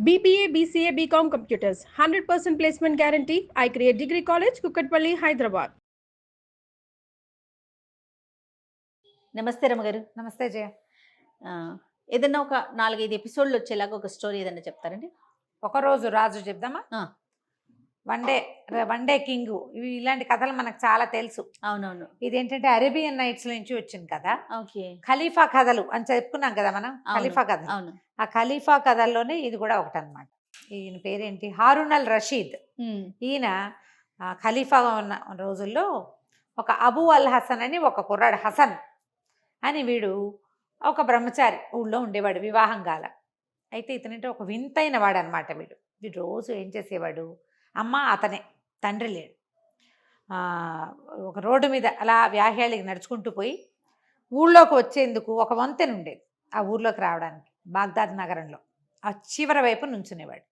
BBA, BCA, BCom Computers, 100% placement guarantee. I create Degree College, Kukatpalli, Hyderabad. నమస్తే రమగారు. నమస్తే జయ. ఏదన్నా ఒక 4-5 ఎపిసోడ్లు వచ్చేలాగా ఒక స్టోరీ ఏదన్నా చెప్తారండి? ఒకరోజు రాజు చెప్దామా? వన్ డే కింగ్, ఇవి ఇలాంటి కథలు మనకు చాలా తెలుసు. అవునవును. ఇదేంటంటే అరేబియన్ నైట్స్ నుంచి వచ్చింది కదా. ఓకే. ఖలీఫా కథలు అని చెప్పుకున్నాం కదా మనం. ఖలీఫా కథ, అవును. ఆ ఖలీఫా కథల్లోనే ఇది కూడా ఒకటి అనమాట. ఈయన పేరేంటి, హారూన్ అల్ రషీద్. ఈయన ఖలీఫాగా ఉన్న రోజుల్లో ఒక అబూ అల్ హసన్ అని ఒక కుర్రాడు, హసన్ అని, వీడు ఒక బ్రహ్మచారి ఊళ్ళో ఉండేవాడు, వివాహం కాల. అయితే ఇతనంటే ఒక వింతైన వాడు అనమాట. వీడు రోజు ఏం చేసేవాడు, అమ్మ అతనే, తండ్రి లేడు, ఒక రోడ్డు మీద అలా వ్యాహ్యాళికి నడుచుకుంటూ పోయి ఊళ్ళోకి వచ్చేందుకు ఒక వంతెన ఉండేది. ఆ ఊర్లోకి రావడానికి బాగ్దాద్ నగరంలో ఆ చివరి వైపు నుంచునేవాడు.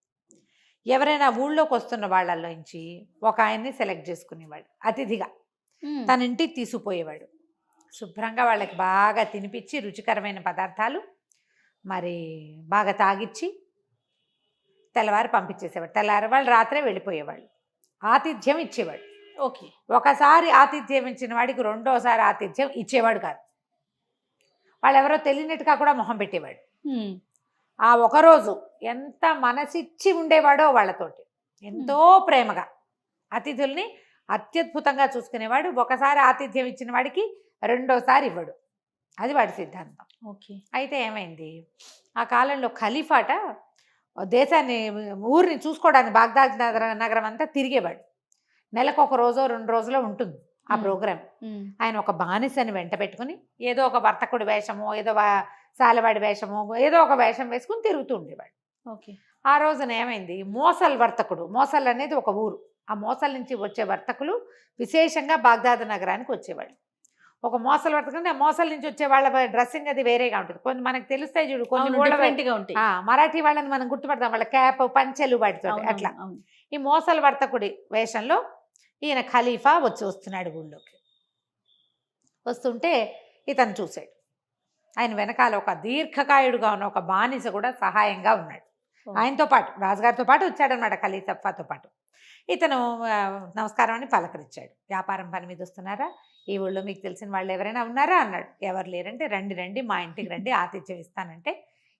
ఎవరైనా ఊళ్ళోకి వస్తున్న వాళ్ళల్లోంచి ఒక ఆయన్ని సెలెక్ట్ చేసుకునేవాడు, అతిథిగా తన ఇంటికి తీసుకుపోయేవాడు. శుభ్రంగా వాళ్ళకి బాగా తినిపించి రుచికరమైన పదార్థాలు మరి బాగా తాగిచ్చి తెల్లవారు పంపించేసేవాడు. తెల్లవారు వాళ్ళు రాత్రే వెళ్ళిపోయేవాళ్ళు. ఆతిథ్యం ఇచ్చేవాడు. ఓకే. ఒకసారి ఆతిథ్యం ఇచ్చిన వాడికి రెండోసారి ఆతిథ్యం ఇచ్చేవాడు కాదు. వాళ్ళు ఎవరో తెలియనట్టుగా కూడా మొహం పెట్టేవాడు. ఆ ఒకరోజు ఎంత మనసిచ్చి ఉండేవాడో వాళ్ళతోటి, ఎంతో ప్రేమగా అతిథుల్ని అత్యద్భుతంగా చూసుకునేవాడు. ఒకసారి ఆతిథ్యం ఇచ్చిన వాడికి రెండోసారి ఇవ్వడు, అది వాడి సిద్ధాంతం. ఓకే. అయితే ఏమైంది, ఆ కాలంలో ఖలీఫాట దేశాన్ని, ఊరిని చూసుకోవడానికి బాగ్దాద్ నగరం అంతా తిరిగేవాడు. నెలకు ఒక రోజో 2 రోజులో ఉంటుంది ఆ ప్రోగ్రాం. ఆయన ఒక బానిసని వెంట పెట్టుకుని ఏదో ఒక వర్తకుడి వేషమో, ఏదో సాలవాడి వేషమో, ఏదో ఒక వేషం వేసుకుని తిరుగుతూ ఉండేవాడు. ఓకే. ఆ రోజున ఏమైంది, మోసల్ వర్తకుడు, మోసల్ అనేది ఒక ఊరు, ఆ మోసల్ నుంచి వచ్చే వర్తకులు విశేషంగా బాగ్దాద్ నగరానికి వచ్చేవాళ్ళు. ఒక మోసలు వర్తకుడు, ఆ మోసల నుంచి వచ్చే వాళ్ళ డ్రెస్సింగ్ అది వేరేగా ఉంటుంది. కొన్ని మనకు తెలుస్తాయి చూడు, కొన్ని మరాఠీ వాళ్ళని మనం గుర్తుపడతాం, వాళ్ళ క్యాప్ పంచెలు వాటితో అట్లా. ఈ మోసల్ వర్తకుడి వేషంలో ఈయన ఖలీఫా వస్తున్నాడు ఊళ్ళోకి. వస్తుంటే ఇతను చూశాడు. ఆయన వెనకాల ఒక దీర్ఘకాయుడుగా ఉన్న ఒక బానిస కూడా సహాయంగా ఉన్నాడు. ఆయనతో పాటు, రాజుగారితో పాటు వచ్చాడనమాట, ఖలీఫాతో పాటు. ఇతను నమస్కారం అని పలకరించాడు. వ్యాపారం పని మీద వస్తున్నారా, ఈ ఊళ్ళో మీకు తెలిసిన వాళ్ళు ఎవరైనా ఉన్నారా అన్నాడు. ఎవరు లేరంటే రండి రండి, మా ఇంటికి రండి, ఆతిథ్యం ఇస్తానంటే,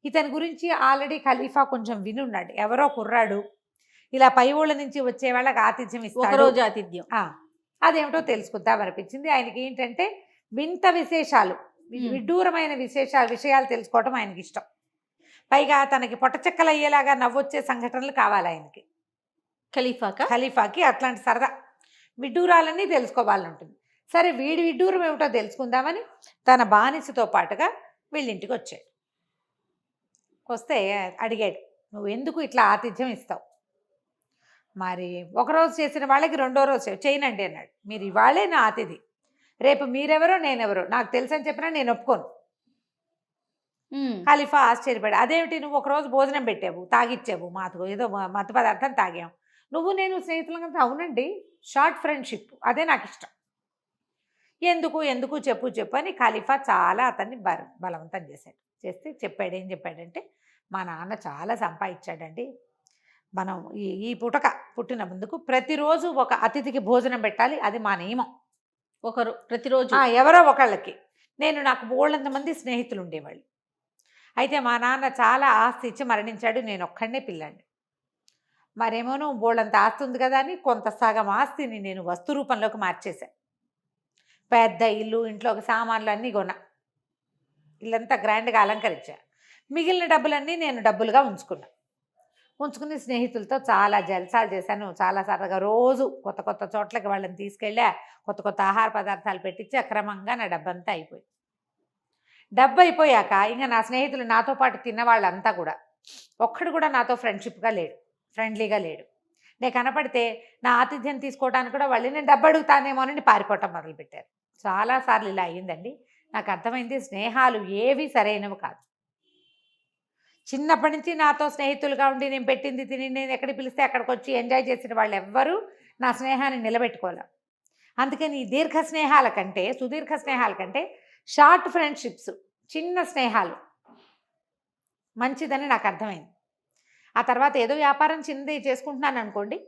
ఇతని గురించి ఆల్రెడీ ఖలీఫా కొంచెం వినున్నాడు. ఎవరో కుర్రాడు ఇలా పై ఊళ్ళ నుంచి వచ్చే వాళ్ళకి ఆతిథ్యం ఇస్తాడు, ఒకరోజు ఆతిథ్యం, అదేమిటో తెలుసుకుందాం అనిపించింది. ఆయనకి ఏంటంటే వింత విశేషాలు, విడ్డూరమైన విషయాలు తెలుసుకోవటం ఆయనకి ఇష్టం. పైగా తనకి పొట్టచెక్కలు అయ్యేలాగా నవ్వొచ్చే సంఘటనలు కావాలి ఆయనకి. ఖలీఫాకి అట్లాంటి సరదా విడ్డూరాలన్నీ తెలుసుకోవాలంటుంది. సరే, వీడి విడ్డూరం ఏమిటో తెలుసుకుందామని తన బానిసతో పాటుగా వీళ్ళింటికి వచ్చాడు. వస్తే అడిగాడు, నువ్వు ఎందుకు ఇట్లా ఆతిథ్యం ఇస్తావు? మరి ఒకరోజు చేసిన వాళ్ళకి రెండో రోజు చేయనండి అన్నాడు. మీరు ఇవాళే నా అతిథి, రేపు మీరెవరో నేనెవరో నాకు తెలుసని చెప్పినా నేను ఒప్పుకోను. ఖలీఫా ఆశ్చర్యపడి, అదేమిటి, నువ్వు ఒకరోజు భోజనం పెట్టావు, తాగిచ్చావు, మాకు ఏదో మత్తు పదార్థం తాగాం, నువ్వు నేను స్నేహితులంతా? అవునండి, షార్ట్ ఫ్రెండ్షిప్, అదే నాకు ఇష్టం. ఎందుకు చెప్పు అని ఖలీఫా చాలా అతన్ని బలవంతం చేశాడు. చేస్తే ఏం చెప్పాడంటే, మా నాన్న చాలా సంపాదించాడండి, మనం ఈ పుట్టిన ముందుకు ప్రతిరోజు ఒక అతిథికి భోజనం పెట్టాలి, అది మా నియమం. ప్రతిరోజు ఎవరో ఒకళ్ళకి. నాకు బోళ్ళంత మంది స్నేహితులు ఉండేవాళ్ళు. అయితే మా నాన్న చాలా ఆస్తి ఇచ్చి మరణించాడు, నేను ఒక్కడనే పిల్లాడిని. మరేమోను బోళ్ళంత ఆస్తి ఉంది కదా అని కొంత సగం ఆస్తిని నేను వస్తు రూపంలోకి మార్చేశాను. పెద్ద ఇల్లు, ఇంట్లోకి సామాన్లు అన్నీ కొన్నా, ఇల్లంతా గ్రాండ్గా అలంకరించా. మిగిలిన డబ్బులన్నీ నేను డబ్బులుగా ఉంచుకుని స్నేహితులతో చాలా జల్సాలు చేశాను. చాలా సరదాగా రోజు కొత్త చోట్లకి వాళ్ళని తీసుకెళ్ళా, కొత్త ఆహార పదార్థాలు పెట్టించి అక్రమంగా నా డబ్బంతా అయిపోయింది. డబ్బు అయిపోయాక ఇంకా నా స్నేహితులు, నాతో పాటు తిన్న వాళ్ళంతా కూడా ఒక్కడు కూడా నాతో ఫ్రెండ్లీగా లేడు. నేను కనపడితే నా ఆతిథ్యం తీసుకోవడానికి కూడా వాళ్ళు నేను డబ్బు అడుగుతానేమోనని పారిపోవటం మొదలుపెట్టారు. చాలాసార్లు ఇలా అయ్యిందండి. నాకు అర్థమైంది, స్నేహాలు ఏవి సరైనవి కాదు. చిన్నప్పటి నుంచి నాతో స్నేహితులుగా ఉండి నేను పెట్టింది తిని, నేను ఎక్కడికి పిలిస్తే అక్కడికి వచ్చి ఎంజాయ్ చేసిన వాళ్ళు ఎవ్వరూ నా స్నేహాన్ని నిలబెట్టుకోలేం. అందుకని సుదీర్ఘ స్నేహాల కంటే షార్ట్ ఫ్రెండ్షిప్స్, చిన్న స్నేహాలు మంచిదని నాకు అర్థమైంది. ఆ తర్వాత ఏదో వ్యాపారం చిన్నది చేసుకుంటున్నాను అనుకోండి,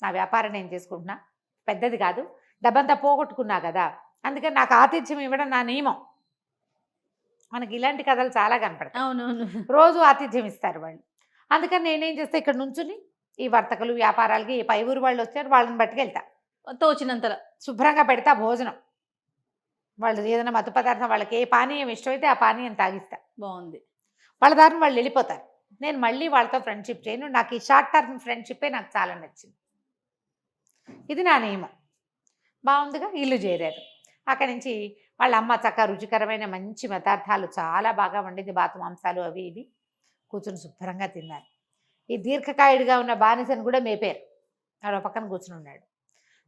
నా వ్యాపారం నేను చేసుకుంటున్నా, పెద్దది కాదు, డబ్బంతా పోగొట్టుకున్నా కదా, అందుకని నాకు ఆతిథ్యం ఇవ్వడం నా నియమం. మనకి ఇలాంటి కథలు చాలా కనపడతాయి. అవునవును. రోజు ఆతిథ్యం ఇస్తారు వాళ్ళు. అందుకని నేనేం చేస్తా, ఇక్కడ నుంచుని ఈ వర్తకులు వ్యాపారాలకి ఈ పై ఊరు వాళ్ళు వచ్చారు, వాళ్ళని పట్టుకెళ్తా, తోచినంతల శుభ్రంగా పెడతా భోజనం. వాళ్ళు ఏదైనా మత్తు పదార్థం, వాళ్ళకి ఏ పానీయం ఇష్టమైతే ఆ పానీయం తాగిస్తా. బాగుంది. వాళ్ళ దారిని వాళ్ళు వెళ్ళిపోతారు. నేను మళ్ళీ వాళ్ళతో ఫ్రెండ్షిప్ చేయను. నాకు ఈ షార్ట్ టర్మ్ ఫ్రెండ్షిప్పే నాకు చాలా నచ్చింది. ఇది నా నియమం. బాగుందిగా. ఇల్లు చేరారు. అక్కడి నుంచి వాళ్ళ అమ్మ చక్కగా రుచికరమైన మంచి పదార్థాలు చాలా బాగా వండింది, బాతు మాంసాలు అవి ఇవి. కూర్చుని శుభ్రంగా తిన్నారు. ఈ దీర్ఘకాయుడిగా ఉన్న బానిసను కూడా మేపారు. ఆడ పక్కన కూర్చుని ఉన్నాడు.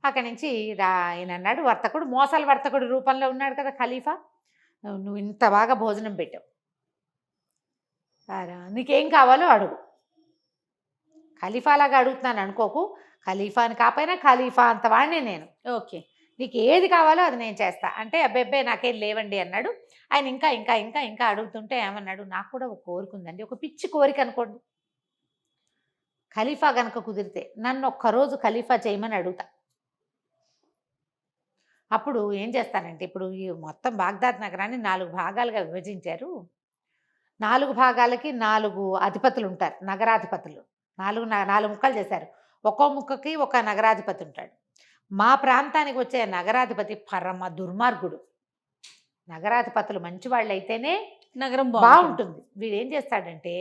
అక్కడి నుంచి ఆయన అన్నాడు, వర్తకుడు, మోసాల వర్తకుడు రూపంలో ఉన్నాడు కదా ఖలీఫా, నువ్వు ఇంత బాగా భోజనం పెట్టావు, నీకేం కావాలో అడుగు. ఖలీఫాలాగా అడుగుతున్నాను అనుకోకు, ఖలీఫాని కాకపోయినా ఖలీఫా అంత వాడినే నేను. ఓకే, నీకు ఏది కావాలో అది నేను చేస్తా అంటే, అబ్బెబ్బే నాకేం లేవండి అన్నాడు. ఆయన ఇంకా ఇంకా ఇంకా ఇంకా అడుగుతుంటే ఏమన్నాడు, నాకు కూడా ఒక కోరిక ఉందండి, ఒక పిచ్చి కోరిక అనుకోండి. ఖలీఫా కనుక కుదిరితే నన్ను ఒక్కరోజు ఖలీఫా చేయమని అడుగుతా. అప్పుడు ఏం చేస్తానంటే, ఇప్పుడు ఈ మొత్తం బాగ్దాద్ నగరాన్ని 4 భాగాలుగా విభజించారు. 4 భాగాలకి 4 అధిపతులు ఉంటారు, నగరాధిపతులు. 4 ముక్కలు చేశారు. ఒక్కో ముక్కకి ఒక నగరాధిపతి ఉంటాడు. మా ప్రాంతానికి వచ్చే నగరాధిపతి పరమ దుర్మార్గుడు. నగరాధిపతులు మంచివాళ్ళు అయితేనే నగరం బాగుంటుంది. వీడు ఏం చేస్తాడంటే,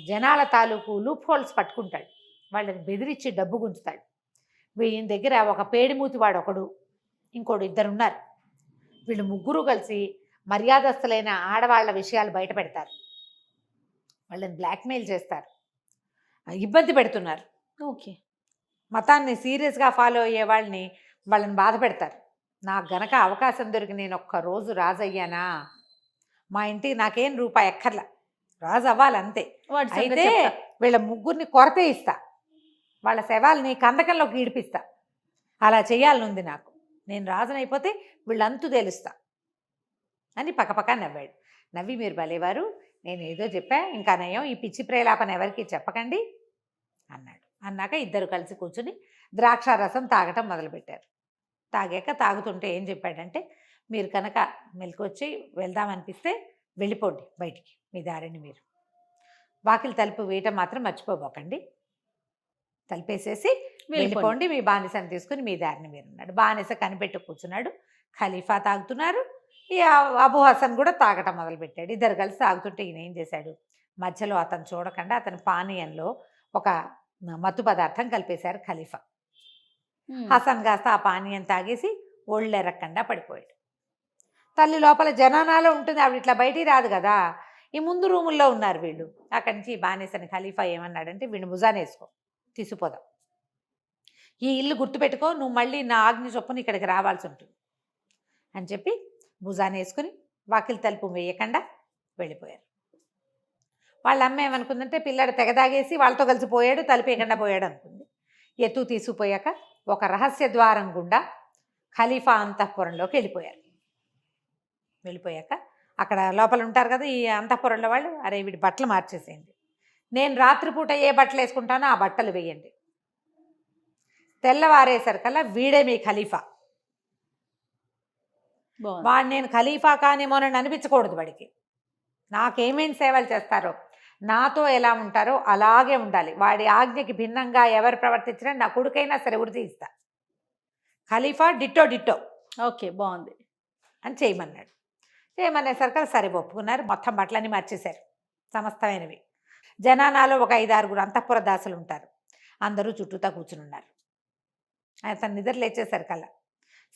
జనాల తాలూకు లూప్ హోల్స్ పట్టుకుంటాడు, వాళ్ళని బెదిరించి డబ్బు గుంచుతాడు. వీళ్ళ దగ్గర ఒక పేడిమూతి వాడు ఒకడు, ఇంకోడు, 2 ఉన్నారు. వీళ్ళు ముగ్గురు కలిసి మర్యాదస్తులైన ఆడవాళ్ల విషయాలు బయట పెడతారు, వాళ్ళని బ్లాక్మెయిల్ చేస్తారు, ఇబ్బంది పెడుతున్నారు. ఓకే, మతాన్ని సీరియస్గా ఫాలో అయ్యే వాళ్ళని బాధ పెడతారు. నాకు గనక అవకాశం దొరికి నేను ఒక్కరోజు రాజు అయ్యానా, మా ఇంటికి నాకేం రూపాయి ఎక్కర్లా, రాజు అవ్వాలంతే. అయితే వీళ్ళ ముగ్గురిని కొరతే ఇస్తా, వాళ్ళ శవాల్ని కందకంలోకి ఈడిపిస్తా, అలా చేయాలనుంది నాకు. నేను రాజునైపోతే వీళ్ళంతు తెలుస్తా అని పక్కపక్క నవ్వాడు. నవ్వి, మీరు భలేవారు, నేను ఏదో చెప్పా, ఇంకా నయం, ఈ పిచ్చి ప్రేలాపన ఎవరికి చెప్పకండి అన్నాడు. అన్నాక ఇద్దరు కలిసి కూర్చుని ద్రాక్షారసం తాగటం మొదలుపెట్టారు. తాగుతుంటే ఏం చెప్పాడంటే, మీరు కనుక మెలకొచ్చి వెళ్దామనిపిస్తే వెళ్ళిపోండి బయటికి, మీ దారిని మీరు. వాకిలి తలుపు వేయటం మాత్రం మర్చిపోబోకండి, తలుపేసేసి వెళ్ళిపోండి, మీ బానిసని తీసుకుని మీ దారిని మీరు అన్నాడు. బానిస కనిపెట్టు కూర్చున్నాడు. ఖలీఫా తాగుతున్నారు, ఈ అబూ హసన్ కూడా తాగటం మొదలుపెట్టాడు. ఇద్దరు కలిసి తాగుతుంటే ఈయన ఏం చేశాడు, మధ్యలో అతను చూడకుండా అతని పానీయంలో ఒక మత్తు పదార్థం కలిపేశారు ఖలీఫా. హసన్ కాస్త ఆ పానీయం తాగేసి ఒళ్ళెరక్కుండా పడిపోయాడు. తల్లి లోపల జనానాలో ఉంటుంది, ఆవిడ ఇట్లా బయటికి రాదు కదా, ఈ ముందు రూముల్లో ఉన్నారు వీళ్ళు. అక్కడి నుంచి బానిసని ఖలీఫా ఏమన్నాడంటే, వీడిని భుజాన వేసుకో, తీసుకుపోదాం, ఈ ఇల్లు గుర్తుపెట్టుకో, నువ్వు మళ్ళీ నా ఆజ్ఞ చొప్పున ఇక్కడికి రావాల్సి ఉంటుంది అని చెప్పి భుజాన వేసుకుని వాకిలి తలుపు వేయకుండా వెళ్ళిపోయారు. వాళ్ళ అమ్మ ఏమనుకుందంటే, పిల్లాడు తెగదాగేసి వాళ్ళతో కలిసి పోయాడు, తలుపేయకుండా పోయాడు అనుకుంది. తీసుకుపోయాక ఒక రహస్య ద్వారం గుండా ఖలీఫా అంతఃపురంలోకి వెళ్ళిపోయాక అక్కడ లోపల ఉంటారు కదా ఈ అంతఃపురంలో వాళ్ళు, అరే వీడి బట్టలు మార్చేసేయండి, నేను రాత్రిపూట ఏ బట్టలు వేసుకుంటానో ఆ బట్టలు వేయండి, తెల్లవారేసరికల్లా వీడే మీ ఖలీఫా, వాడు నేను ఖలీఫా కానేమోనని అనిపించకూడదు, వాడికి నాకేమేమి సేవలు చేస్తారో, నాతో ఎలా ఉంటారో అలాగే ఉండాలి, వాడి ఆజ్ఞకి భిన్నంగా ఎవరు ప్రవర్తించినా నా కొడుకైనా సరే ఉరి తీస్తా, ఖలీఫా డిట్టో. ఓకే, బాగుంది అని చేయమన్నాడు. చేయమనేసరికి సరే ఒప్పుకున్నారు. మొత్తం బట్టలన్నీ మార్చేశారు, సమస్తమైనవి. జనానాలో ఒక 5-6 అంతఃపుర దాసులు ఉంటారు, అందరూ చుట్టూతా కూర్చుని ఉన్నారు. అతను నిద్ర లేచేసరికల్లా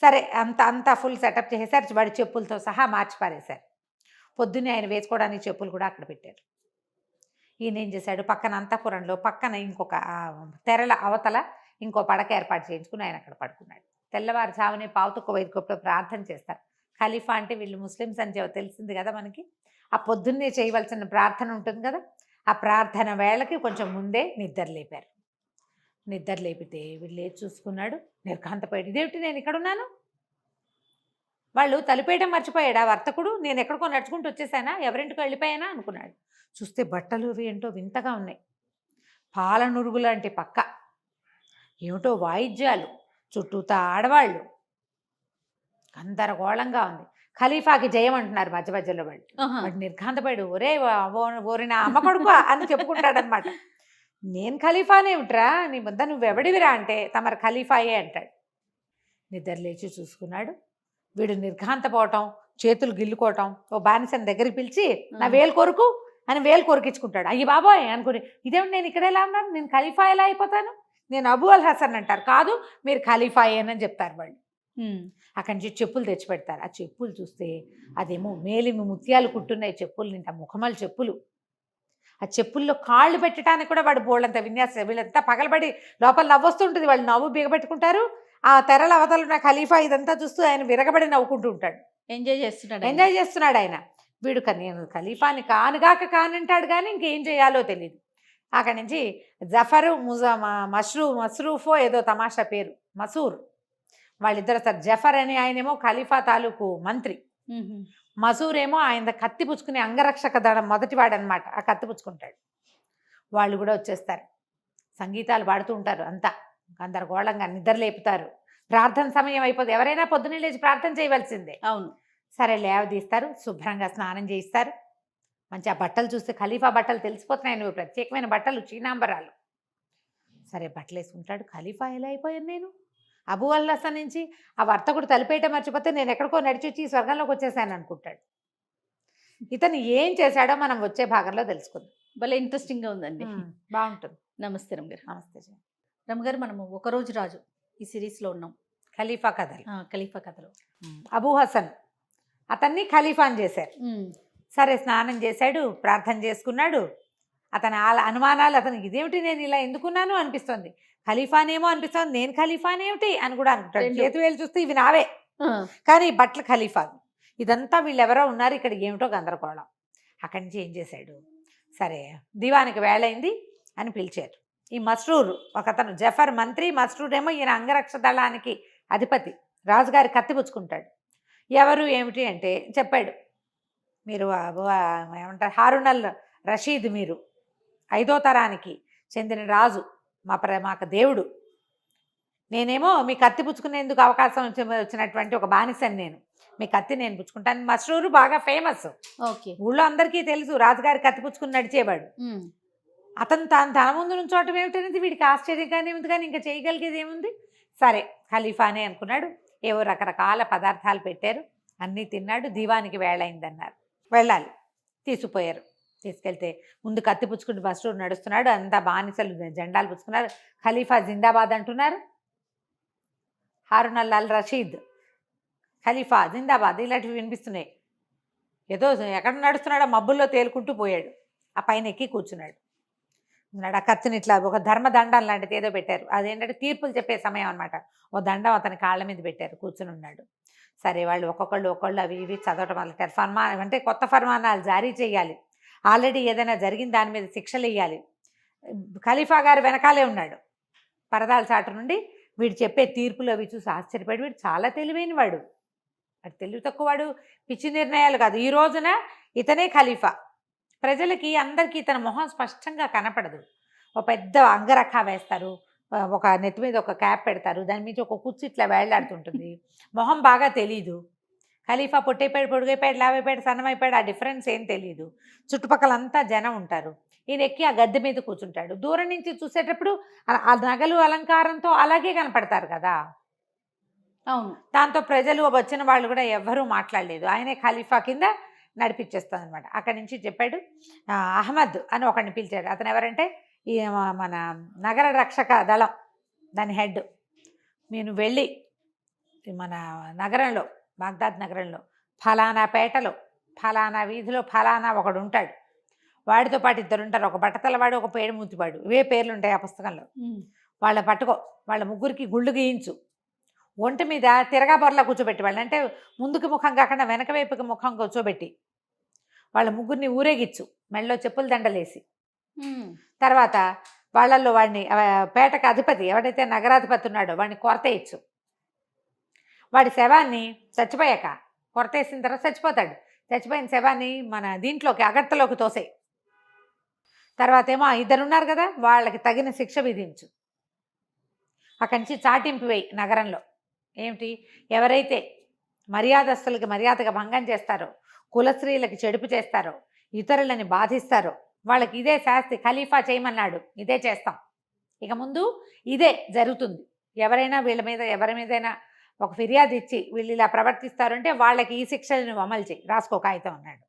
సరే అంతా ఫుల్ సెటప్ చేసేసారు, వాడి చెప్పులతో సహా మార్చి పారేశారు. పొద్దున్నే ఆయన వేసుకోవడానికి చెప్పులు కూడా అక్కడ పెట్టారు. ఈయన ఏం చేశాడు, పక్కన అంతఃపురంలో పక్కన ఇంకొక తెరల అవతల ఇంకో పడక ఏర్పాటు చేయించుకుని ఆయన అక్కడ పడుకున్నాడు. తెల్లవారుజామునే పావుతొక్క వైద్యలో ప్రార్థన చేస్తారు. ఖలీఫా అంటే వీళ్ళు ముస్లిమ్స్ అని తెలిసింది కదా మనకి. ఆ పొద్దున్నే చేయవలసిన ప్రార్థన ఉంటుంది కదా, ఆ ప్రార్థన వేళకి కొంచెం ముందే నిద్ర లేపారు. నిద్ర లేపితే వీళ్ళు లేచి చూసుకున్నాడు, నిర్ఘాంతపోయాడు. ఇదేమిటి, నేను ఇక్కడ ఉన్నాను, వాళ్ళు తలుపేయడం మర్చిపోయాడు ఆ వర్తకుడు, నేను ఎక్కడికో నడుచుకుంటూ వచ్చేసానా, ఎవరింటికో వెళ్ళిపోయానా అనుకున్నాడు. చూస్తే బట్టలు అవి ఏంటో వింతగా ఉన్నాయి, పాలనురుగు లాంటి పక్క, ఏమిటో వాయిద్యాలు, చుట్టూతా ఆడవాళ్ళు, గందరగోళంగా ఉంది. ఖలీఫాకి జయం అంటున్నారు మధ్య మధ్యలో వాళ్ళు. వాడు నిర్ఘాంతపడు, ఓరి నా అమ్మ కొడుకు అని చెప్పుకుంటాడనమాట. నేను ఖలీఫానేమిట్రా, నీ ముద్ద నువ్వెవడివిరా అంటే తమరు ఖలీఫాయే అంటాడు. నిద్ర లేచి చూసుకున్నాడు. వీడు నిర్ఘాంతపోవటం, చేతులు గిల్లుకోవటం, ఓ బానిసని దగ్గరికి పిలిచి నా వేలు కొరుకు అని వేలు కొరికించుకుంటాడు. అయ్యి బాబోయ్ అనుకుని, ఇదేమిటి నేను ఇక్కడ ఎలా ఉన్నాను, నేను ఖలీఫా ఎలా అయిపోతాను, నేను అబూ అల్ హసన్ అంటారు. కాదు మీరు ఖలీఫాయేనని చెప్తారు వాళ్ళు. అక్కడి నుంచి చెప్పులు తెచ్చిపెడతారు. ఆ చెప్పులు చూస్తే అదేమో మేలిమి ముత్యాలు కుట్టున్నాయి చెప్పులు నింట, ముఖమల్ చెప్పులు. ఆ చెప్పుల్లో కాళ్ళు పెట్టడానికి కూడా వాడు బోళ్ళంత విన్యాసం. వీళ్ళంతా పగలబడి లోపల నవ్వొస్తుంటుంది, వాళ్ళు నవ్వు బిగబెట్టుకుంటారు. ఆ తెరల అవతలు ఉన్న ఖలీఫా ఇదంతా చూస్తూ ఆయన విరగబడి నవ్వుకుంటూ ఉంటాడు. ఎంజాయ్ చేస్తున్నాడు ఆయన. వీడు నేను ఖలీఫాని కానుగాక కానంటాడు కానీ ఇంకేం చేయాలో తెలియదు. అక్కడి నుంచి జఫరు మస్రూఫో ఏదో తమాషా పేరు, మసూర్, వాళ్ళిద్దరు సార్. జఫర్ అని ఆయనేమో ఖలీఫా తాలూకు మంత్రి, మసూర్ ఏమో ఆయన కత్తి పుచ్చుకునే అంగరక్షక దళం మొదటివాడనమాట. ఆ కత్తి పుచ్చుకుంటాడు. వాళ్ళు కూడా వచ్చేస్తారు, సంగీతాలు పాడుతూ ఉంటారు. అంతా గందరగోళంగా నిద్ర లేపుతారు. ప్రార్థన సమయం అయిపోతుంది. ఎవరైనా పొద్దున్నే లేచి ప్రార్థన చేయవలసిందే. అవును. సరే లేవదీస్తారు, శుభ్రంగా స్నానం చేయిస్తారు. మంచి ఆ బట్టలు చూస్తే ఖలీఫా బట్టలు తెలిసిపోతున్నాయి, నువ్వు ప్రత్యేకమైన బట్టలు, చీనాంబరాలు. సరే బట్టలు వేసుకుంటాడు. ఖలీఫా ఎలా అయిపోయాను నేను, అబూ అల్ హసన్ నుంచి ఆ వర్తకుడు తలిపేట మర్చిపోతే నేను ఎక్కడికో నడిచి వచ్చి స్వర్గంలోకి వచ్చేసాను అనుకుంటాడు. ఇతను ఏం చేశాడో మనం వచ్చే భాగంలో తెలుసుకుందాం. భలే ఇంట్రెస్టింగ్గా ఉందండి. బాగుంటుంది. నమస్తే రమగారు. నమస్తే రమగారు, మనము ఒకరోజు రాజు ఈ సిరీస్లో ఉన్నాం. ఖలీఫా కథలు. ఖలీఫా కథలు. అబూ హసన్ అతన్ని ఖలీఫాని చేశారు. సరే స్నానం చేశాడు, ప్రార్థన చేసుకున్నాడు. అతని అనుమానాలు, అతనికి ఇదేమిటి నేను ఇలా ఎందుకున్నాను అనిపిస్తుంది, ఖలీఫానేమో అనిపిస్తుంది, నేను ఖలీఫానేమిటి అని కూడా అనుకుంటాడు. చేతి వేలు చూస్తే ఇవి నావే, కానీ బట్టలు ఖలీఫా. ఇదంతా వీళ్ళెవరో ఉన్నారు ఇక్కడ, ఏమిటో గందరగోళం. అక్కడి నుంచి ఏం చేశాడు, సరే దివానికి వేళైంది అని పిలిచారు. ఈ మస్రూర్ ఒకతను, జఫర్ మంత్రి, మస్రూర్ ఏమో ఈయన అంగరక్ష దళానికి అధిపతి. రాజుగారి కత్తి పుచ్చుకుంటాడు. ఎవరు ఏమిటి అంటే చెప్పాడు, మీరు ఏమంటారు హారూన్ అల్ రషీద్, మీరు 5వ తరానికి చెందిన రాజు, మాకు దేవుడు. నేనేమో మీ కత్తి పుచ్చుకునేందుకు అవకాశం వచ్చినటువంటి ఒక బానిసని, నేను మీ కత్తి నేను పుచ్చుకుంటాను. మస్రూరు బాగా ఫేమస్, ఓకే, ఊళ్ళో అందరికీ తెలుసు, రాజుగారి కత్తి పుచ్చుకుని నడిచేవాడు. అతను తన ముందు నుంచోవటం ఏమిటనేది వీడికి ఆశ్చర్యంగానే ఉంది, కానీ ఇంకా చేయగలిగేది ఏముంది. సరే ఖలీఫానే అనుకున్నాడు. ఏవో రకరకాల పదార్థాలు పెట్టారు, అన్నీ తిన్నాడు. దీవానికి వేళైందన్నారు, వెళ్ళాలి. తీసుకుపోయారు. తీసుకెళ్తే ముందు కత్తి పుచ్చుకుంటూ మస్రూర్ నడుస్తున్నాడు. అంతా బానిసలు జెండాలు పుచ్చుకున్నారు. ఖలీఫా జిందాబాద్ అంటున్నారు. హారూన్ అల్ రషీద్ ఖలీఫా జిందాబాద్ ఇలాంటివి వినిపిస్తున్నాయి. ఏదో ఎక్కడ నడుస్తున్నాడో మబ్బుల్లో తేలుకుంటూ పోయాడు. ఆ పైన ఎక్కి కూర్చున్నాడు. ఆ కత్తిని ఇట్లా ఒక ధర్మదండం లాంటిది ఏదో పెట్టారు. అదేంటంటే తీర్పులు చెప్పే సమయం అనమాట. ఓ దండం అతని కాళ్ళ మీద పెట్టారు, కూర్చుని ఉన్నాడు. సరే వాళ్ళు ఒక్కొక్కళ్ళు అవి ఇవి చదవటం మొదలెట్టారు. ఫర్మాన్ అంటే కొత్త ఫర్మానాలు జారీ చేయాలి, ఆల్రెడీ ఏదైనా జరిగిన దాని మీద శిక్షలు వేయాలి. ఖలీఫా గారు వెనకాలే ఉన్నాడు పరదాల చాటు నుండి. వీడు చెప్పే తీర్పులు అవి చూసి ఆశ్చర్యపడి, వీడు చాలా తెలివైన వాడు, వాడు తెలివి తక్కువ వాడు, పిచ్చి నిర్ణయాలు కాదు. ఈ రోజున ఇతనే ఖలీఫా. ప్రజలకి అందరికీ ఇతని మొహం స్పష్టంగా కనపడదు. ఒక పెద్ద అంగరఖ వేస్తారు, ఒక నెత్తి మీద ఒక క్యాప్ పెడతారు, దాని మీద ఒక కుర్చీ ఇట్లా వేళ్లాడుతుంటుంది. మొహం బాగా తెలీదు. ఖలీఫా పొట్టైపోయాడు, పొడుగైపోయాడు, లావైపోయాడు, సన్నమైపోయాడు, ఆ డిఫరెన్స్ ఏం తెలియదు. చుట్టుపక్కలంతా జనం ఉంటారు. ఈయన ఎక్కి ఆ గద్దె మీద కూర్చుంటాడు. దూరం నుంచి చూసేటప్పుడు ఆ నగలు అలంకారంతో అలాగే కనపడతారు కదా. అవును. దాంతో ప్రజలు వచ్చిన వాళ్ళు కూడా ఎవ్వరూ మాట్లాడలేదు. ఆయనే ఖలీఫా కింద నడిపించేస్తుంది అనమాట. అక్కడి నుంచి చెప్పాడు. అహ్మద్ అని ఒకడిని పిలిచాడు. అతను ఎవరంటే ఈ మన నగర రక్షక దళం దాని హెడ్. నేను వెళ్ళి మన నగరంలో, బాగ్దాద్ నగరంలో ఫలానా పేటలో ఫలానా వీధిలో ఫలానా ఒకడు ఉంటాడు, వాడితో పాటు 2 ఉంటారు. ఒక బట్టతలవాడు, ఒక పేడు మూతివాడు, ఇవే పేర్లు ఉంటాయి ఆ పుస్తకంలో. వాళ్ళ పట్టుకో, వాళ్ళ ముగ్గురికి గుళ్ళు గీయించు, ఒంటి మీద తిరగా బొరలా కూర్చోబెట్టి, వాళ్ళు అంటే ముందుకు ముఖం కాకుండా వెనక వైపుకి ముఖం కూర్చోబెట్టి వాళ్ళ ముగ్గురిని ఊరేగిచ్చు, మెళ్ళలో చెప్పుల దండలేసి. తర్వాత వాళ్ళల్లో వాడిని పేటకు అధిపతి ఎవడైతే నగరాధిపతి ఉన్నాడో వాడిని కొరత ఇచ్చు. వాడి శవాన్ని చచ్చిపోయాక, కొరత వేసిన తర్వాత చచ్చిపోతాడు, చచ్చిపోయిన శవాన్ని మన దీంట్లోకి అగర్తలోకి తోసేయి. తర్వాత ఏమో ఇద్దరు ఉన్నారు కదా, వాళ్ళకి తగిన శిక్ష విధించు. అక్కడి నుంచి చాటింపు వేయి నగరంలో. ఏమిటి, ఎవరైతే మర్యాదస్తులకి మర్యాదగా భంగం చేస్తారో, కులస్త్రీలకి చెడుపు చేస్తారో, ఇతరులని బాధిస్తారో వాళ్ళకి ఇదే శాస్తి. ఖలీఫా చేయమన్నాడు, ఇదే చేస్తాం. ఇక ముందు ఇదే జరుగుతుంది. ఎవరైనా వీళ్ళ మీద ఎవరి మీదైనా ఒక ఫిర్యాదు ఇచ్చి వీళ్ళు ఇలా ప్రవర్తిస్తారంటే వాళ్ళకి ఈ శిక్షలను అమలు చేయి, రాసుకో కాగితం అన్నాడు.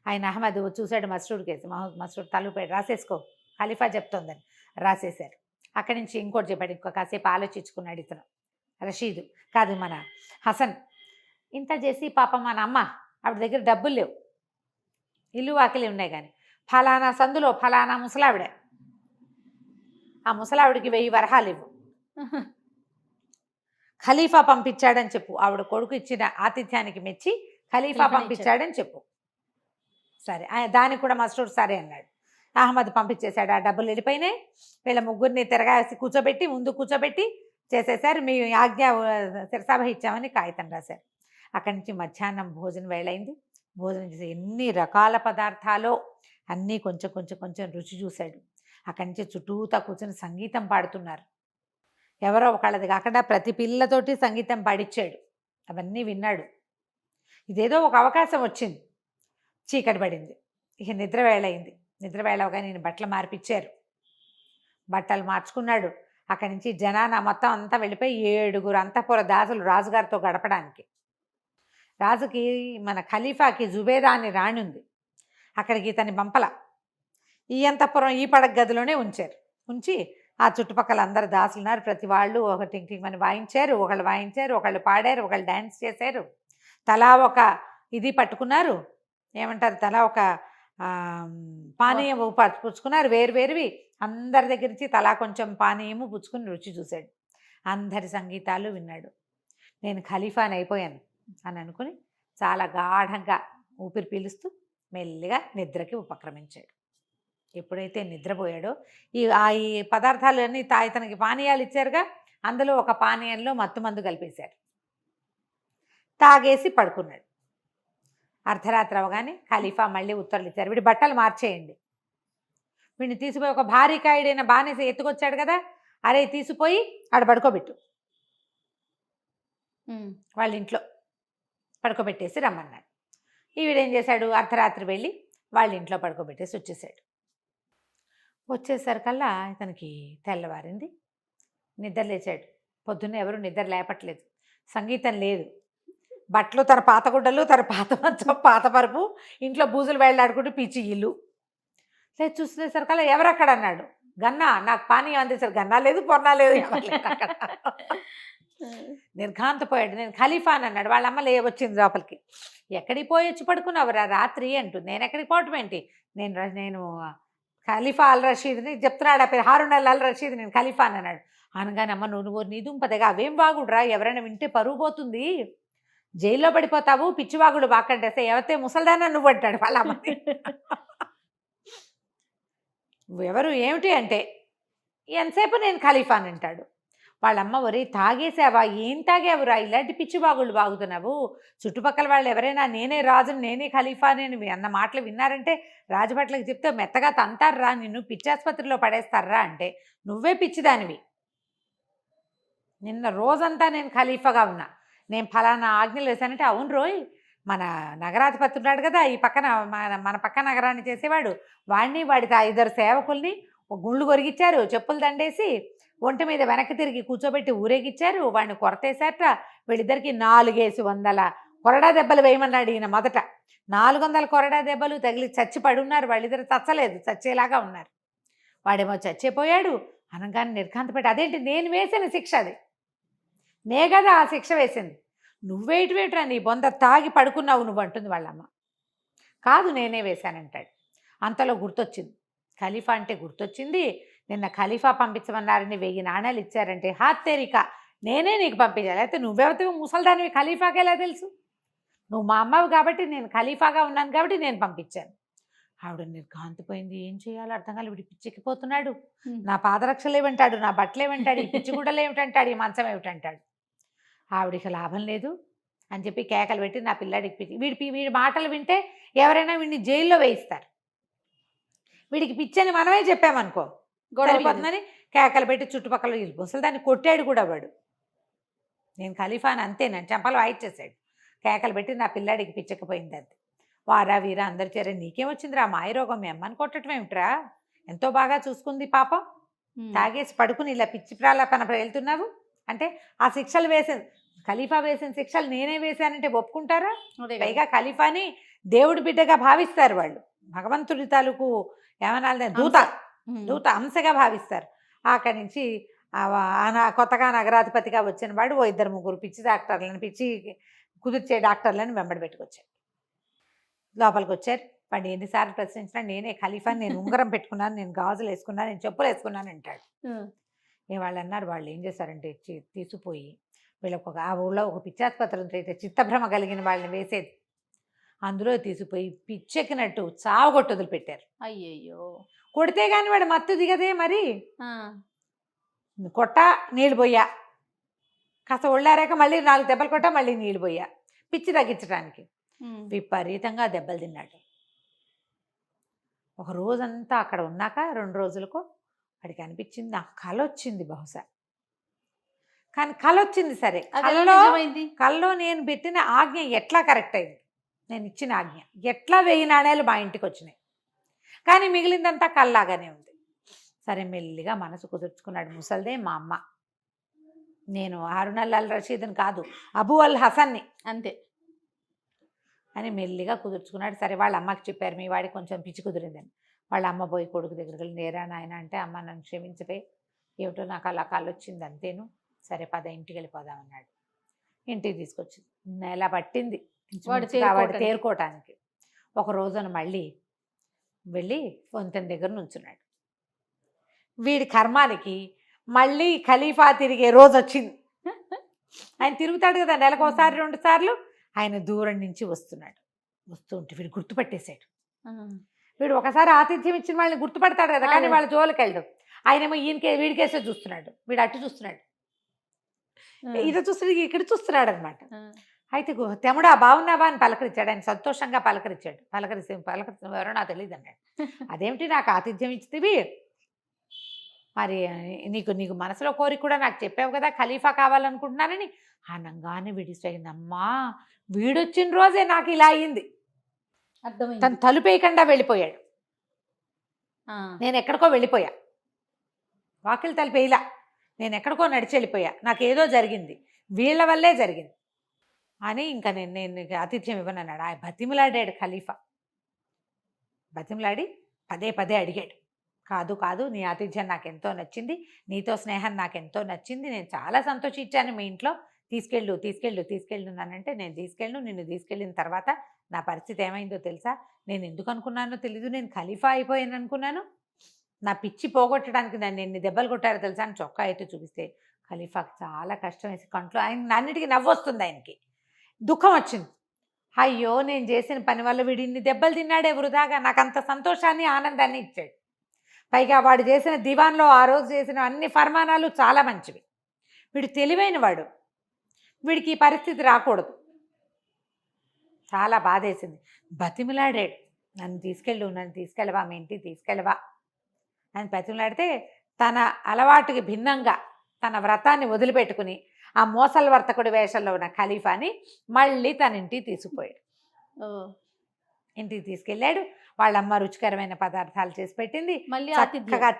ఆయన అహ్మద్ చూశాడు మస్రూర్ కేసు. మస్రూర్ తలుపాడు, రాసేసుకో ఖలీఫా చెప్తోందని రాసేశారు. అక్కడి నుంచి ఇంకోటి చెప్పాడు. ఇంకో కాసేపు ఆలోచించుకున్నాడు ఇతను, రషీదు కాదు మన హసన్. ఇంత చేసి పాపం మన అమ్మ ఆవిడ దగ్గర డబ్బులు లేవు, ఇల్లు వాకిలి ఉన్నాయి, కానీ ఫలానా సందులో ఫలానా ముసలావిడ, ఆ ముసలావిడికి 1000 వరహాలు ఇవ్వు, ఖలీఫా పంపించాడని చెప్పు. ఆవిడ కొడుకు ఇచ్చిన ఆతిథ్యానికి మెచ్చి ఖలీఫా పంపించాడని చెప్పు. సరే, దానికి కూడా మస్రూర్ సరే అన్నాడు. అహ్మద్ పంపించేశాడు. ఆ డబ్బులు వెళ్ళిపోయినాయి. వీళ్ళ ముగ్గురిని తిరగాసి కూర్చోబెట్టి ముందు కూర్చోబెట్టి చేసేసారు. మీ ఆజ్ఞ శిరసావహించామని కాగితం రాశారు. అక్కడి నుంచి మధ్యాహ్నం భోజనం వేళైంది. భోజనం చేసి ఎన్ని రకాల పదార్థాలో అన్నీ కొంచెం కొంచెం కొంచెం రుచి చూశాడు. అక్కడి నుంచి చుట్టూతా కూర్చొని సంగీతం పాడుతున్నారు. ఎవరో ఒకళ్ళది కాకుండా ప్రతి పిల్లతోటి సంగీతం పాడించాడు. అవన్నీ విన్నాడు. ఇదేదో ఒక అవకాశం వచ్చింది. చీకటి పడింది. ఇక నిద్రవేళ అయింది. నిద్రవేళ అవగా నేను బట్టలు మార్పిచ్చారు. బట్టలు మార్చుకున్నాడు. అక్కడి నుంచి జనాన మొత్తం అంతా వెళ్ళిపోయి 7 అంతఃపుర దాసులు రాజుగారితో గడపడానికి. రాజుకి మన ఖలీఫాకి జుబేదా అని రాణి ఉంది. అక్కడికి ఇతని పంపల. ఈ అంతఃపురం ఈ పడక గదిలోనే ఉంచారు. ఉంచి ఆ చుట్టుపక్కల అందరు దాసులు ఉన్నారు. ప్రతి వాళ్ళు ఒక టింగ్ టింగ్ అని వాయించారు. ఒకళ్ళు వాయించారు, ఒకళ్ళు పాడారు, ఒకళ్ళు డ్యాన్స్ చేశారు. తలా ఒక ఇది పట్టుకున్నారు, ఏమంటారు, తలా ఒక పానీయం పుచ్చుకున్నారు. వేరువేరువి అందరి దగ్గర నుంచి తలా కొంచెం పానీయము పుచ్చుకుని రుచి చూశాడు. అందరి సంగీతాలు విన్నాడు. నేను ఖలీఫాని అయిపోయాను అని అనుకుని చాలా గాఢంగా ఊపిరి పీలుస్తూ మెల్లిగా నిద్రకి ఉపక్రమించాడు. ఎప్పుడైతే నిద్రపోయాడో ఈ పదార్థాలు అన్నీ ఇతనికి పానీయాలు ఇచ్చారుగా, అందులో ఒక పానీయంలో మత్తుమందు కలిపేశారు. తాగేసి పడుకున్నాడు. అర్ధరాత్రి అవగానే ఖలీఫా మళ్ళీ ఉత్తర్వులు ఇచ్చారు, వీడి బట్టలు మార్చేయండి. వీడిని తీసిపోయి ఒక భారీకాయుడైన బానిస ఎత్తుకొచ్చాడు కదా, అరే తీసిపోయి ఆడ పడుకోబెట్టు, వాళ్ళ ఇంట్లో పడుకోబెట్టేసి రమ్మన్నాడు. వీడేం చేశాడు, అర్ధరాత్రి వెళ్ళి వాళ్ళ ఇంట్లో పడుకోబెట్టేసి వచ్చేసాడు. వచ్చేసరికల్లా ఇతనికి తెల్లవారింది. నిద్ర లేచాడు. పొద్దున్న ఎవరు నిద్ర లేపట్లేదు, సంగీతం లేదు, బట్టలు తన పాత గుడ్డలు, తన పాత మంచం, పాత పరుపు, ఇంట్లో బూజులు వెళ్ళాడుకుంటూ పిచ్చి ఇల్లు. లేదు చూసేసరికల్లా ఎవరక్కడ అన్నాడు. గన్నా నాకు పానీయం అందేశారు. గన్నా లేదు, పొన్నా లేదు, అక్కడ నిర్ఘాంతపోయాడు. నేను ఖలీఫాని అన్నాడు. వాళ్ళ అమ్మ వచ్చింది లోపలికి. ఎక్కడికి పోయి వచ్చి పడుకున్నావురా రాత్రి అంటూ. నేను ఎక్కడికి పోవటం ఏంటి, నేను ఖలీఫా అల్ రషీద్ని చెప్తున్నాడు. ఆ పేరు హారూన్ అల్ రషీద్, నేను ఖలీఫాని అన్నాడు. అనగానే అమ్మ నువ్వు నీదుంపదగా అవేం వాగుడురా, ఎవరైనా వింటే పరువు పోతుంది, జైల్లో పడిపోతావు, పిచ్చివాగుడు బాకంటేస్తే ఎవతే ముసల్దానా నువ్వు అంటాడు వాళ్ళ అమ్మని. ఎవరు ఏమిటి అంటే ఎంతసేపు నేను ఖలీఫాని అంటాడు. వాళ్ళమ్మ ఒరే తాగేసావా, ఏం తాగేవురా, ఇలాంటి పిచ్చివాగుళ్ళు బాగుతున్నావు, చుట్టుపక్కల వాళ్ళు ఎవరైనా నేనే రాజుని, నేనే ఖలీఫాని అని అన్న మాటలు విన్నారంటే రాజభట్లకు చెప్తే మెత్తగా తంతారా, నిన్ను పిచ్చాసుపత్రిలో పడేస్తారా అంటే నువ్వే పిచ్చిదానివి. నిన్న రోజంతా నేను ఖలీఫాగా ఉన్నా, నేను ఫలానా ఆజ్ఞలు వేశానంటే అవును రోయ్, మన నగరాధిపతి ఉన్నాడు కదా ఈ పక్కన, మన పక్క నగరాన్ని చేసేవాడు, వాడిని వాడి 2 సేవకుల్ని గుళ్ళు కొరిగిచ్చారు, చెప్పులు దండేసి ఒంటి మీద వెనక్కి తిరిగి కూర్చోబెట్టి ఊరేగిచ్చారు, వాడిని కొరతేశారట. వీళ్ళిద్దరికి 400 కొరడా దెబ్బలు వేయమన్నాడు ఈయన. మొదట 400 కొరడా దెబ్బలు తగిలి చచ్చి పడున్నారు. వాళ్ళిద్దరు చచ్చలేదు, చచ్చేలాగా ఉన్నారు. వాడేమో చచ్చిపోయాడు. అనగానే నిర్ఘాంతపెట్టి అదేంటి నేను వేసిన శిక్ష, అది నే కదా ఆ శిక్ష వేసింది, నువ్వేటివేట్రా నీ బొంద తాగి పడుకున్నావు నువ్వు అంటుంది వాళ్ళమ్మ. కాదు నేనే వేశానంటాడు. అంతలో గుర్తొచ్చింది, ఖలీఫా అంటే గుర్తొచ్చింది. నిన్న ఖలీఫా పంపించమన్నారని 1000 నాణాలు ఇచ్చారంటే హాత్తేరిక నేనే నీకు పంపించాలి, అయితే నువ్వెవతివి ముసల్దానివి, ఖలీఫాకి ఎలా తెలుసు, నువ్వు మా అమ్మవి కాబట్టి, నేను ఖలీఫాగా ఉన్నాను కాబట్టి నేను పంపించాను. ఆవిడ నిర్ఘాంతిపోయింది. ఏం చేయాలో అర్థం కాదు. వీడి పిచ్చిక్కిపోతున్నాడు. నా పాదరక్షలు ఏమంటాడు, నా బట్టలు ఏమంటాడు, ఈ పిచ్చి గుడ్డలు ఏమిటంటాడు, ఈ మంచం ఏమిటంటాడు. ఆవిడికి లాభం లేదు అని చెప్పి కేకలు పెట్టి నా పిల్లాడికి పిచ్చి, వీడి మాటలు వింటే ఎవరైనా వీడిని జైల్లో వేయిస్తారు, వీడికి పిచ్చని మనమే చెప్పామనుకో సరిపోతుందని కేకలు పెట్టి చుట్టుపక్కల అసలు దాన్ని కొట్టాడు కూడా వాడు. నేను ఖలీఫాని అంతేనండి చెంపలు వాయిట్ చేశాడు. కేకలు పెట్టి నా పిల్లాడికి పిచ్చకపోయింది అంతే. వారా వీరా అందరు చేరే నీకేమొచ్చిందిరా మాయరోగం మీ అమ్మని కొట్టడం ఏమిట్రా, ఎంతో బాగా చూసుకుంది పాపం, తాగేసి పడుకుని ఇలా పిచ్చి ప్రాలాపన వెళ్తున్నావు అంటే ఆ శిక్షలు వేసిన ఖలీఫా వేసిన శిక్షలు నేనే వేశానంటే ఒప్పుకుంటారా? పైగా ఖలీఫాని దేవుడి బిడ్డగా భావిస్తారు వాళ్ళు, భగవంతుడి తాలూకు ఏమన్నా దూత అంశగా భావిస్తారు. అక్కడి నుంచి కొత్తగా నగరాధిపతిగా వచ్చిన వాడు ఓ 2-3 పిచ్చి డాక్టర్లను పిచ్చి కుదిర్చే డాక్టర్లను వెంబడి పెట్టుకొచ్చారు. లోపలికి వచ్చారు. వాడు ఎన్నిసార్లు ప్రశ్నించినా నేనే ఖలీఫాని, నేను ఉంగరం పెట్టుకున్నాను, నేను గాజులు వేసుకున్నాను, నేను చెప్పులు వేసుకున్నాను అంటాడు. వాళ్ళు అన్నారు వాళ్ళు ఏం చేశారంటే తీసిపోయి వీళ్ళకు ఆ ఊళ్ళో ఒక పిచ్చాసుపత్రి ఉంటే చిత్తభ్రమ కలిగిన వాళ్ళని వేసేది, అందులో తీసిపోయి పిచ్చెక్కినట్టు చావగొట్టు వదిలిపెట్టారు. అయ్యయ్యో, కొడితే కానీ వాడు మత్తు దిగదే మరి. కొట్ట నీళ్ళు పోయా, కాస్త ఒళ్ళారాక మళ్ళీ 4 దెబ్బలు కొట్టా, మళ్ళీ నీళ్ళు పోయా పిచ్చి తగ్గించడానికి. విపరీతంగా దెబ్బలు తిన్నాడు. ఒక రోజంతా అక్కడ ఉన్నాక 2 రోజులకు వాడికి అనిపించింది నాకు కళ వచ్చింది బహుశా. కానీ కళ వచ్చింది సరే, కళ్ళలో నేను పెట్టిన ఆజ్ఞ ఎట్లా కరెక్ట్ అయింది, నేను ఇచ్చిన ఆజ్ఞ ఎట్లా 1000 నాణేలు మా ఇంటికి వచ్చినాయి, కానీ మిగిలిందంతా కళ్ళలాగానే ఉంది. సరే మెల్లిగా మనసు కుదుర్చుకున్నాడు. ముసల్దే మా అమ్మ, నేను హారునల్ అల్ రషీద్ని కాదు, అబూ అల్ హసన్ని అంతే అని మెల్లిగా కుదుర్చుకున్నాడు. సరే వాళ్ళ అమ్మకి చెప్పారు మీ వాడికి కొంచెం పిచ్చి కుదిరిందని. వాళ్ళ అమ్మ పోయి కొడుకు దగ్గరికి వెళ్ళి నేరా నాయన అంటే, అమ్మ నన్ను క్షమించపోయి ఏమిటో నాకు అలా కళ్ళు వచ్చింది అంతేను, సరే పద ఇంటికి వెళ్ళిపోదామన్నాడు. ఇంటికి తీసుకొచ్చింది. నెల పట్టింది వాడు తేరుకోవటానికి. ఒక రోజున మళ్ళీ వెళ్ళి వంతెన దగ్గర నుంచున్నాడు. వీడి కర్మానికి మళ్ళీ ఖలీఫా తిరిగే రోజు వచ్చింది. ఆయన తిరుగుతాడు కదా నెలకోసారి 2 సార్లు. ఆయన దూరం నుంచి వస్తున్నాడు. వస్తుంటే వీడు గుర్తుపట్టేశాడు. వీడు ఒకసారి ఆతిథ్యం ఇచ్చిన వాళ్ళని గుర్తుపడతాడు కదా, కానీ వాళ్ళ జోలికి వెళ్ళడు. ఆయనేమో వీడికేసే చూస్తున్నాడు, వీడు అటు చూస్తున్నాడు, ఇది చూస్తున్నాడు, ఇక్కడ చూస్తున్నాడు అనమాట. అయితే తెముడా బాగున్నావా అని పలకరించాడు. ఆయన సంతోషంగా పలకరించాడు. పలకరించిన ఎవరో నాకు తెలియదు అన్నాడు. అదేమిటి నాకు ఆతిథ్యం ఇచ్చితివి, మరి నీకు మనసులో కోరిక కూడా నాకు చెప్పావు కదా ఖలీఫా కావాలనుకుంటున్నానని. అనంగానే విడిపోయిందమ్మా, వీడొచ్చిన రోజే నాకు ఇలా అయ్యింది. అర్థమైంది. తను తలుపేయకుండా వెళ్ళిపోయాడు. నేను ఎక్కడికో వెళ్ళిపోయా, వాకిలి తలుపేయలా, నేను ఎక్కడికో నడిచి వెళ్ళిపోయా, నాకేదో జరిగింది, వీళ్ళ వల్లే జరిగింది అని ఇంకా నేను ఆతిథ్యం ఇవ్వనన్నాడు. ఆ బతిమలాడాడు ఖలీఫా. బతిమలాడి పదే అడిగాడు, కాదు నీ ఆతిథ్యం నాకు ఎంతో నచ్చింది, నీతో స్నేహం నాకు ఎంతో నచ్చింది, నేను చాలా సంతోషించాను మీ ఇంట్లో, తీసుకెళ్ళున్నానంటే నేను నిన్ను తీసుకెళ్ళిన తర్వాత నా పరిస్థితి ఏమైందో తెలుసా, నేను ఎందుకు అనుకున్నానో తెలీదు, నేను ఖలీఫా అయిపోయాను అనుకున్నాను, నా పిచ్చి పోగొట్టడానికి నన్ను ఎన్ని దెబ్బలు కొట్టారో తెలుసా అని చొక్కా అయితే చూపిస్తే ఖలీఫాకి చాలా కష్టం వేసి కంట్లో ఆయన అన్నిటికీ నవ్వొస్తుంది, ఆయనకి దుఃఖం వచ్చింది. అయ్యో నేను చేసిన పని వల్ల వీడు ఇన్ని దెబ్బలు తిన్నాడే వృధాగా, నాకు అంత సంతోషాన్ని ఆనందాన్ని ఇచ్చాడు. పైగా వాడు చేసిన దివాన్లో ఆ రోజు చేసిన అన్ని ఫర్మానాలు చాలా మంచివి, వీడు తెలివైన వాడు, వీడికి ఈ పరిస్థితి రాకూడదు. చాలా బాధేసింది. బతిమిలాడాడు, నన్ను తీసుకెళ్ళవా మీ ఇంటికి తీసుకెళ్ళవా అని బతిమిలాడితే తన అలవాటుకి భిన్నంగా తన వ్రతాన్ని వదిలిపెట్టుకుని ఆ మోసల వర్తకుడి వేషంలో ఉన్న ఖలీఫాని మళ్ళీ తన ఇంటికి తీసుకుపోయాడు. ఇంటికి తీసుకెళ్ళాడు. వాళ్ళమ్మ రుచికరమైన పదార్థాలు చేసి పెట్టింది, మళ్ళీ చక్కగా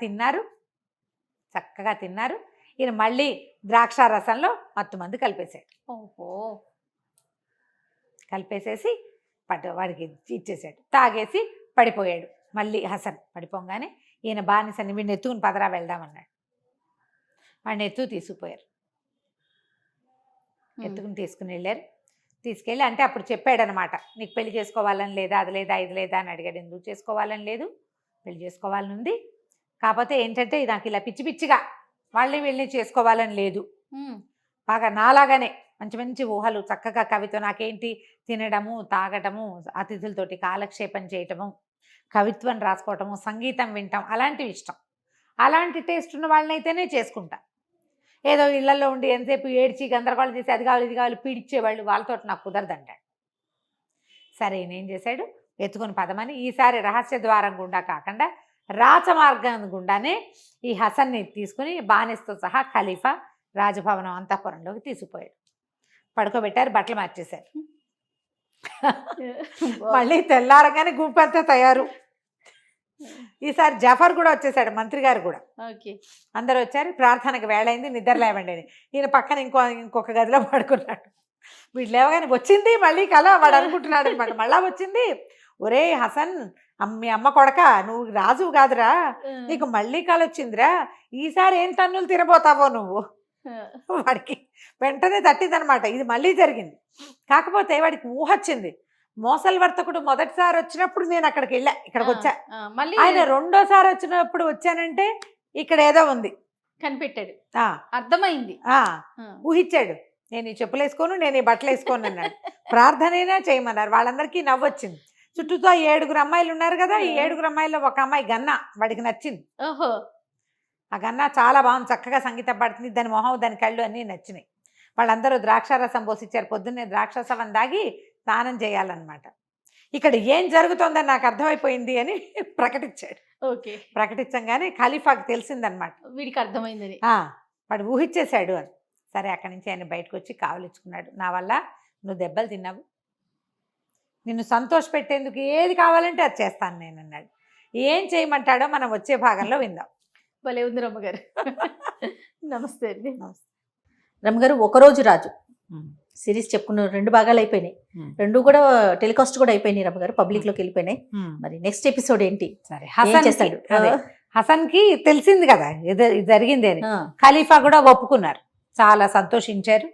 తిన్నారు. ఈయన మళ్ళీ ద్రాక్షారసంలో మత్తుమందు కలిపేశాడు. కలిపేసేసి వాడికి ఇచ్చేసాడు. తాగేసి పడిపోయాడు. మళ్ళీ హసన్ పడిపోగానే ఈయన బానిసని వీడిని ఎత్తుకుని పదరా వెళ్దామన్నాడు. వాడిని తీసుకుపోయారు. తీసుకుని వెళ్ళారు. తీసుకెళ్ళి అంటే అప్పుడు చెప్పాడనమాట, నీకు పెళ్లి చేసుకోవాలని లేదా, అది లేదా ఇది లేదా అని అడిగాడు. ఎందుకు చేసుకోవాలని లేదు, పెళ్లి చేసుకోవాలని ఉంది, కాకపోతే ఏంటంటే నాకు ఇలా పిచ్చిగా వీళ్ళని చేసుకోవాలని లేదు, బాగా నాలాగానే మంచి ఊహలు, చక్కగా కవిత్వం, నాకేంటి తినడము తాగటము, అతిథులతోటి కాలక్షేపం చేయటము, కవిత్వం రాసుకోవటము, సంగీతం వినటం అలాంటివి ఇష్టం. అలాంటి టేస్ట్ ఉన్న వాళ్ళనైతేనే చేసుకుంటా. ఏదో ఇళ్లలో ఉండి ఎంతసేపు ఏడ్చి గందరగోళం చేసి అది కావాలి ఇది కావాలి పీడిచ్చేవాళ్ళు, వాళ్ళతో నాకు కుదరదంటాడు. సరే నేం చేశాడు, ఎత్తుకొని పదమని ఈసారి రహస్య ద్వారం గుండా కాకుండా రాచమార్గం గుండానే ఈ హసన్ని తీసుకుని బానిసతో సహా ఖలీఫా రాజభవనం అంతఃపురంలోకి తీసుకుపోయాడు. పడుకోబెట్టారు, బట్టలు మార్చేశారు. మళ్ళీ తెల్లారగానే గుంపంతా తయారు. ఈసారి జఫర్ కూడా వచ్చేసాడు, మంత్రి గారు కూడా. అందరూ వచ్చారు. ప్రార్థనకు వేళైంది, నిద్ర లేవండి అని. ఈయన పక్కన ఇంకొక గదిలో పడుకున్నాడు. వీడు లేవగానే వచ్చింది మళ్ళీ కల, వాడు అనుకుంటున్నాడు అనమాట. మళ్ళా వచ్చింది, ఒరే హసన్, మీ అమ్మ కొడక, నువ్వు రాజు కాదురా, నీకు మళ్ళీ కల వచ్చిందిరా, ఈసారి ఏం తన్నులు తినబోతావో నువ్వు. వాడికి వెంటనే తట్టిందనమాట, ఇది మళ్ళీ జరిగింది. కాకపోతే వాడికి ఊహ వచ్చింది. మోసల్ వర్తకుడు మొదటిసారి వచ్చినప్పుడు నేను అక్కడికి వెళ్ళా, ఇక్కడికి వచ్చా. మళ్ళీ ఆయన రెండోసారి వచ్చినప్పుడు వచ్చానంటే ఇక్కడ ఏదో ఉంది కనిపెట్టాడు, అర్థమైంది, ఊహించాడు. నేను ఈ చెప్పులు వేసుకోను, నేను ఈ బట్టలు వేసుకోను అన్నాడు. ప్రార్థనైనా చేయమన్నారు. వాళ్ళందరికీ నవ్వొచ్చింది. చుట్టూతో 7 అమ్మాయిలు ఉన్నారు కదా, ఈ 7 అమ్మాయిల్లో ఒక అమ్మాయి గన్నా, వాడికి నచ్చింది. ఓహో, ఆ గన్నా చాలా బాగుంది, చక్కగా సంగీతం పాడుతుంది, దాని మొహం దాని కళ్ళు అన్నీ నచ్చినాయి. వాళ్ళందరూ ద్రాక్షారసం పోసిచ్చారు. పొద్దున్నే ద్రాక్షరసం దాగి స్నానం చేయాలన్నమాట. ఇక్కడ ఏం జరుగుతుందని నాకు అర్థమైపోయింది అని ప్రకటించాడు. ఓకే, ప్రకటించగానే ఖలీఫాకి తెలిసిందనమాట, వీడికి అర్థమైందని. వాడు ఊహించేశాడు అని. సరే, అక్కడి నుంచి ఆయన బయటకు వచ్చి కావలించుకున్నాడు. నా వల్ల నువ్వు దెబ్బలు తిన్నావు, నిన్ను సంతోష పెట్టేందుకు ఏది కావాలంటే అది చేస్తాను నేను అన్నాడు. ఏం చేయమంటాడో మనం వచ్చే భాగంలో విందాం. భలే ఉంది రమ్మగారు. నమస్తే అండి. నమస్తే రమ్మగారు. ఒకరోజు రాజు సిరీస్ చెప్పుకున్న 2 భాగాలు అయిపోయినాయి, 2 కూడా టెలికాస్ట్ కూడా అయిపోయినాయి రమ్మగారు, పబ్లిక్ లోకి వెళ్ళిపోయినాయి. మరి నెక్స్ట్ ఎపిసోడ్ ఏంటి? సరే, హసన్ చేస్తాడు. హసన్ కి తెలిసింది కదా ఇది జరిగింది అని. ఖలీఫా కూడా ఒప్పుకున్నారు, చాలా సంతోషించారు.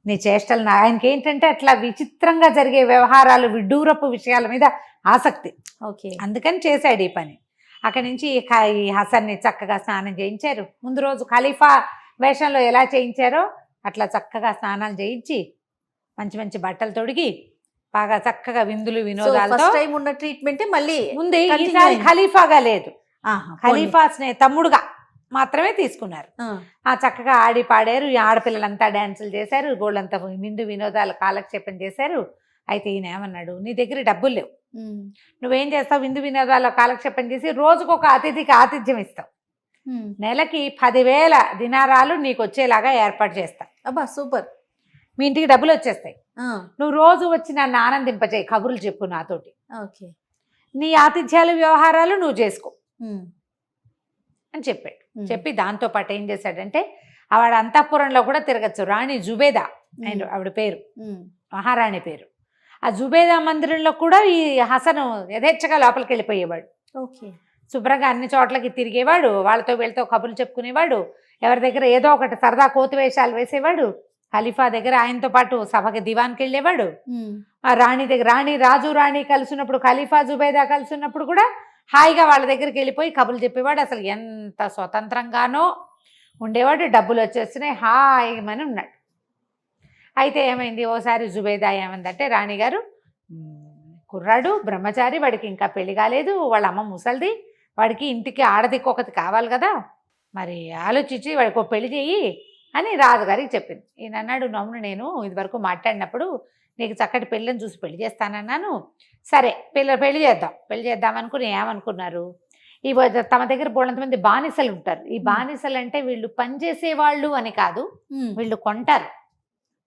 నీ చేష్టలు, ఆయనకి ఏంటంటే అట్లా విచిత్రంగా జరిగే వ్యవహారాలు, విడ్డూరపు విషయాల మీద ఆసక్తి. ఓకే, అందుకని చేశాడు ఈ పని. అక్కడి నుంచి ఈ హసన్ని చక్కగా స్నానం చేయించారు. ముందు రోజు ఖలీఫా వేషంలో ఎలా చేయించారో అట్లా చక్కగా స్నానాలు చేయించి మంచి మంచి బట్టలు తొడిగి బాగా చక్కగా విందులు వినోదాలతో ఉన్న ట్రీట్మెంట్ మళ్ళీ ఉంది. ఈసారి ఖలీఫాగా లేదు, ఖలీఫా తమ్ముడుగా మాత్రమే తీసుకున్నారు. చక్కగా ఆడి పాడారు. ఈ ఆడపిల్లలంతా డ్యాన్సులు చేశారు, గోళ్ళంతా విందు వినోదాలు కాలక్షేపం చేశారు. అయితే ఈయన ఏమన్నాడు, నీ దగ్గర డబ్బులు లేవు, నువ్వేం చేస్తావు, విందు వినోదాల్లో కాలక్షేపం చేసి రోజుకొక అతిథికి ఆతిథ్యం ఇస్తావు, నెలకి 10,000 దినారాలు నీకు వచ్చేలాగా ఏర్పాటు చేస్తా. అబ్బా సూపర్, మీ ఇంటికి డబ్బులు వచ్చేస్తాయి, నువ్వు రోజు వచ్చి నన్ను ఆనందింపచేయి, కబుర్లు చెప్పు నాతోటి, ఓకే, నీ ఆతిథ్యాలు వ్యవహారాలు నువ్వు చేసుకో అని చెప్పాడు. చెప్పి దాంతో పాటు ఏం చేశాడంటే, ఆవిడ అంతఃపురంలో కూడా తిరగచ్చు. రాణి జుబేదా ఆవిడ పేరు, మహారాణి పేరు. ఆ జుబేదా మందిరంలో కూడా ఈ హసను యథేచ్ఛగా లోపలికి వెళ్ళిపోయేవాడు. ఓకే, శుభ్రంగా అన్ని చోట్లకి తిరిగేవాడు, వాళ్ళతో వీళ్ళతో కబుర్లు చెప్పుకునేవాడు, ఎవరి దగ్గర ఏదో ఒకటి సరదా కోతి వేషాలు వేసేవాడు. ఖలీఫా దగ్గర ఆయనతో పాటు సభకి దివాన్కి వెళ్ళేవాడు. ఆ రాణి దగ్గర రాణి కలిసినప్పుడు, ఖలీఫా జుబేదా కలిసినప్పుడు కూడా హాయిగా వాళ్ళ దగ్గరికి వెళ్ళిపోయి కబుర్లు చెప్పేవాడు. అసలు ఎంత స్వతంత్రంగానో ఉండేవాడు. డబ్బులు వచ్చేస్తున్నాయి, హాయిమని ఉన్నాడు. అయితే ఏమైంది, ఓసారి జుబేదా ఏమైందంటే, రాణిగారు కుర్రాడు బ్రహ్మచారి, వాడికి ఇంకా పెళ్లి కాలేదు, వాళ్ళ అమ్మ ముసలిది, వాడికి ఇంటికి ఆడదిక్కొకటి కావాలి కదా, మరి ఆలోచించి వాడికి ఒక పెళ్లి చెయ్యి అని రాజుగారికి చెప్పింది. ఈయన అన్నాడు, నమ్మును నేను ఇదివరకు మాట్లాడినప్పుడు నీకు చక్కటి పెళ్ళని చూసి పెళ్లి చేస్తానన్నాను, సరే పెళ్లి చేద్దాం అనుకుని ఏమనుకున్నారు, ఈ తమ దగ్గర బోళ్ళంతమంది బానిసలు ఉంటారు. ఈ బానిసలు అంటే వీళ్ళు పనిచేసేవాళ్ళు అని కాదు, వీళ్ళు కొంటారు.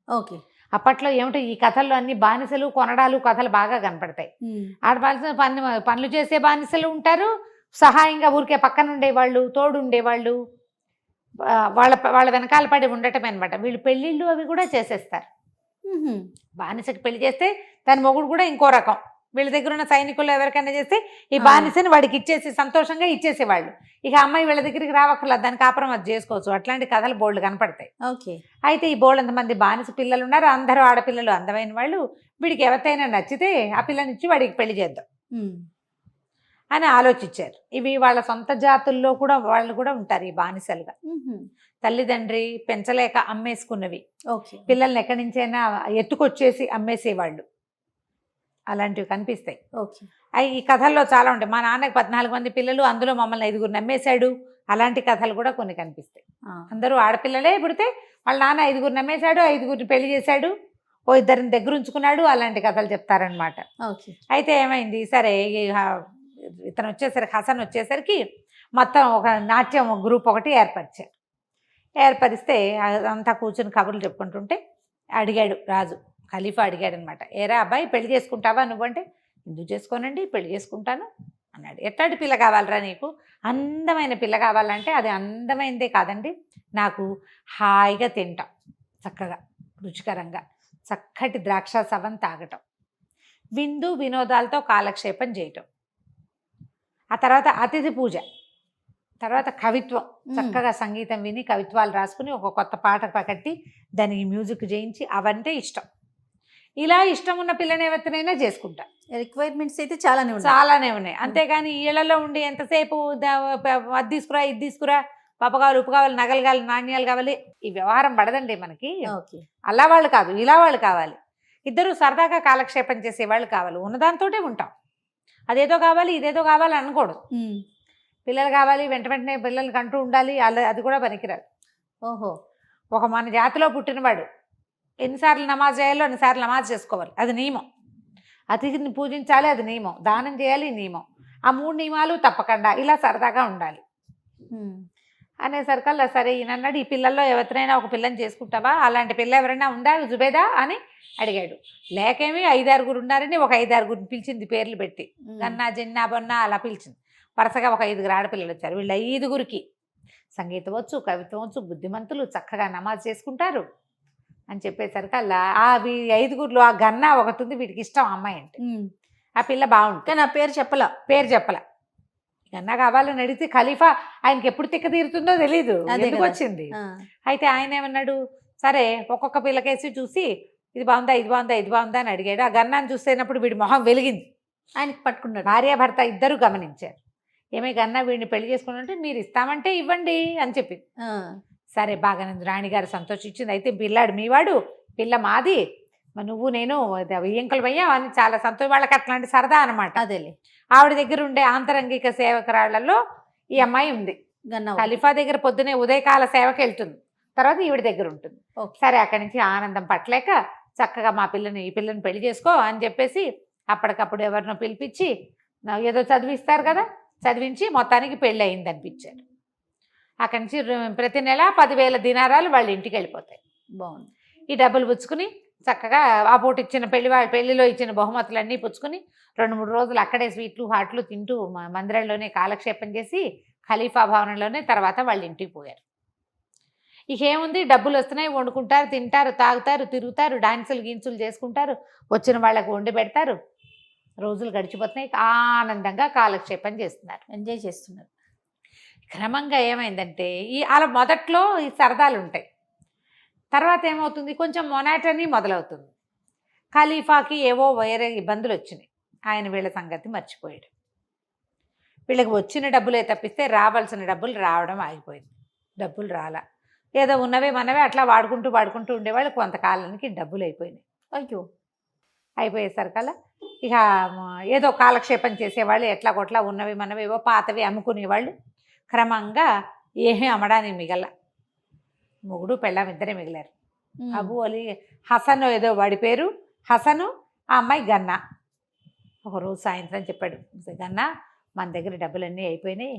ఓకే, అప్పట్లో ఏమిటో ఈ కథల్లో అన్ని బానిసలు కొనడాలు కథలు బాగా కనపడతాయి. ఆడబానిసలు పనులు చేసే బానిసలు ఉంటారు, సహాయంగా ఊరికే పక్కన ఉండేవాళ్ళు, తోడు ఉండేవాళ్ళు, వాళ్ళ వెనకాల పడి ఉండటం అనమాట. వీళ్ళు పెళ్ళిళ్ళు అవి కూడా చేసేస్తారు. బానిసకి పెళ్లి చేస్తే దాని మొగుడు కూడా ఇంకో రకం. వీళ్ళ దగ్గర ఉన్న సైనికులు ఎవరికైనా చేస్తే ఈ బానిసని వాడికి ఇచ్చేసి సంతోషంగా ఇచ్చేసేవాళ్ళు. ఇక అమ్మాయి వీళ్ళ దగ్గరికి రావక్కర్లేదు, దాని కాపురం అది చేసుకోవచ్చు. అట్లాంటి కథలు బోల్డ్ కనపడతాయి. ఓకే, అయితే ఈ బోల్డ్ ఎంతమంది బానిస పిల్లలు ఉన్నారు, అందరూ ఆడపిల్లలు అందమైన వాళ్ళు. వీడికి ఎవరికైనా నచ్చితే ఆ పిల్లనిచ్చి వాడికి పెళ్లి చేద్దాం అని ఆలోచించారు. ఇవి వాళ్ళ సొంత జాతుల్లో కూడా వాళ్ళు కూడా ఉంటారు ఈ బానిసలుగా. తల్లిదండ్రి పెంచలేక అమ్మేసుకున్నవి, పిల్లల్ని ఎక్కడి నుంచైనా ఎత్తుకొచ్చేసి అమ్మేసేవాళ్ళు, అలాంటివి కనిపిస్తాయి. ఓకే, ఈ కథల్లో చాలా ఉంటాయి. మా నాన్నకి 14 మంది పిల్లలు, అందులో మమ్మల్ని 5గురు నమ్మేశాడు, అలాంటి కథలు కూడా కొన్ని కనిపిస్తాయి. అందరూ ఆడపిల్లలే పుడితే వాళ్ళ నాన్న 5గురు నమ్మేశాడు, 5గురిని పెళ్లి చేశాడు, ఓ 2 దగ్గర ఉంచుకున్నాడు, అలాంటి కథలు చెప్తారనమాట. అయితే ఏమైంది, సరే ఇతను వచ్చేసరికి హసన్ వచ్చేసరికి మొత్తం ఒక నాట్యం గ్రూప్ ఒకటి ఏర్పరిచారు. ఏర్పరిస్తే అంతా కూర్చుని కబుర్లు చెప్పుకుంటుంటే అడిగాడు రాజు, ఖలీఫా అడిగాడు అనమాట, ఏరా అబ్బాయి పెళ్లి చేసుకుంటావా నువ్వంటే, ఎందుకు చేసుకోనండి పెళ్లి చేసుకుంటాను అన్నాడు. ఎట్లాంటి పిల్ల కావాలరా నీకు? అందమైన పిల్ల కావాలంటే అది అందమైనదే కాదండి, నాకు హాయిగా తింటాం, చక్కగా రుచికరంగా చక్కటి ద్రాక్ష సవం తాగటం, విందు వినోదాలతో కాలక్షేపం చేయటం, ఆ తర్వాత అతిథి పూజ, తర్వాత కవిత్వం, చక్కగా సంగీతం విని కవిత్వాలు రాసుకుని ఒక కొత్త పాట కట్టి దానికి మ్యూజిక్ చేయించి అవంటే ఇష్టం. ఇలా ఇష్టం ఉన్న పిల్లని ఎవరినైనా చేసుకుంటా. రిక్వైర్మెంట్స్ అయితే చాలానే ఉన్నాయి. అంతేగాని ఇళ్లలో ఉండి ఎంతసేపు అది తీసుకురా ఇది తీసుకురా, పప్పు కావాలి ఉప్పు కావాలి నగలు కావాలి నాణ్యాలు కావాలి, ఈ వ్యవహారం పడదండి మనకి. అలా వాళ్ళు కాదు, ఇలా వాళ్ళు కావాలి. ఇద్దరు సరదాగా కాలక్షేపం చేసే వాళ్ళు కావాలి. ఉన్నదాంతోటే ఉంటాం. అదేదో కావాలి ఇదేదో కావాలి అనకూడదు. పిల్లలు కావాలి వెంట వెంటనే పిల్లలకి అంటూ ఉండాలి, అలా అది కూడా పనికిరాదు. ఒక మన జాతిలో పుట్టినవాడు ఎన్నిసార్లు నమాజ్ చేయాలో అన్నిసార్లు నమాజ్ చేసుకోవాలి, అది నియమం. అతిథిని పూజించాలి, అది నియమం. దానం చేయాలి, నియమం. ఆ 3 నియమాలు తప్పకుండా ఇలా సరదాగా ఉండాలి అనేసరికల్లా సరే ఈయన అన్నాడు, ఈ పిల్లల్లో ఎవరినైనా ఒక పిల్లని చేసుకుంటావా, అలాంటి పిల్ల ఎవరైనా ఉందా జుబేదా అని అడిగాడు. లేకేమి 5-6 ఉన్నారని ఒక 5-6 పిలిచింది, పేర్లు పెట్టి గన్నా జిన్నా బొన్నా అలా పిలిచింది. వరుసగా ఒక 5 ఆడపిల్లలు వచ్చారు. వీళ్ళు 5 సంగీతం వచ్చు, కవిత్వం వచ్చు, బుద్ధిమంతులు, చక్కగా నమాజ్ చేసుకుంటారు అని చెప్పేసరికల్లా ఆ 5 ఆ గన్నా ఒకటి ఉంది, వీటికి ఇష్టం అమ్మాయి అంటే. ఆ పిల్ల బాగుంటుంది కానీ ఆ పేరు చెప్పలా. గన్నా కావాలని అడిగితే ఖలీఫా ఆయనకి ఎప్పుడు తిక్క తీరుతుందో తెలీదు, ఎందుకు వచ్చింది. అయితే ఆయన ఏమన్నాడు, సరే ఒక్కొక్క పిల్లకేసి చూసి ఇది బాగుందా ఇది బాగుందా ఇది బాగుందా అని అడిగాడు. ఆ గన్నాన్ని చూసేటప్పుడు వీడి మొహం వెలిగింది. ఆయనకి పట్టుకున్నాడు. భార్యాభర్త ఇద్దరు గమనించారు. ఏమే గన్నా వీడిని పెళ్లి చేసుకున్నట్టు మీరు ఇస్తామంటే ఇవ్వండి అని చెప్పింది. సరే బాగానంది, రాణిగారు సంతోషించింది. అయితే పిల్లాడు మీవాడు, పిల్ల మాది, నువ్వు నేను వెయ్యంకులు వెయ్యాం అని చాలా సంతోషం. వాళ్ళకి అట్లాంటి సరదా అనమాట. అదేలే. ఆవిడ దగ్గర ఉండే ఆంతరంగిక సేవకురాళ్లలో ఈ అమ్మాయి ఉంది. ఖలీఫా దగ్గర పొద్దునే ఉదయకాల సేవకి వెళ్తుంది, తర్వాత ఈవిడ దగ్గర ఉంటుంది. సరే అక్కడి నుంచి ఆనందం పట్టలేక చక్కగా ఈ పిల్లని పెళ్లి చేసుకో అని చెప్పేసి అప్పటికప్పుడు ఎవరినో పిలిపించి ఏదో చదివిస్తారు కదా, చదివించి మొత్తానికి పెళ్ళి అయింది అనిపించారు. అక్కడి నుంచి ప్రతి నెల 10,000 దినారాలు వాళ్ళ ఇంటికి వెళ్ళిపోతాయి. బాగుంది. ఈ డబ్బులు పుచ్చుకుని చక్కగా ఆ పూట ఇచ్చిన పెళ్లిలో ఇచ్చిన బహుమతులన్నీ పుచ్చుకుని 2-3 రోజులు అక్కడే స్వీట్లు హాట్లు తింటూ మందిరంలోనే కాలక్షేపం చేసి ఖలీఫా భవనంలోనే తర్వాత వాళ్ళ ఇంటికి పోయారు. ఇకేముంది, డబ్బులు వస్తున్నాయి, వండుకుంటారు, తింటారు, తాగుతారు, తిరుగుతారు, డాన్సులు గీన్సులు చేసుకుంటారు, వచ్చిన వాళ్ళకు వండి పెడతారు. రోజులు గడిచిపోతున్నాయి, ఆనందంగా కాలక్షేపం చేస్తున్నారు, ఎంజాయ్ చేస్తున్నారు. క్రమంగా ఏమైందంటే అలా మొదట్లో ఈ సరదాలు ఉంటాయి, తర్వాత ఏమవుతుంది కొంచెం మొనాటనీ మొదలవుతుంది. ఖలీఫాకి ఏవో వేరే ఇబ్బందులు వచ్చినాయి, ఆయన వీళ్ళ సంగతి మర్చిపోయాడు. వీళ్ళకి వచ్చిన డబ్బులే తప్పిస్తే రావాల్సిన డబ్బులు రావడం ఆగిపోయింది. డబ్బులు రాలా, ఏదో ఉన్నవే మనవే అట్లా వాడుకుంటూ ఉండేవాళ్ళు. కొంతకాలానికి డబ్బులు అయిపోయినాయి. అయ్యో, అయిపోయేసరికల్లా ఇక ఏదో కాలక్షేపం చేసేవాళ్ళు, ఎట్లా కొట్లా ఉన్నవి మనవేవో పాతవి అమ్ముకునేవాళ్ళు. క్రమంగా ఏమీ అమ్మడానికి మిగల, మొగుడు పెళ్ళాం ఇద్దరే మిగిలారు. అబు అలీ హసన్ ఏదో వాడి పేరు, హసను, ఆ అమ్మాయి గన్నా. ఒకరోజు సాయంత్రం చెప్పాడు, గన్నా మన దగ్గర డబ్బులన్నీ అయిపోయినాయి,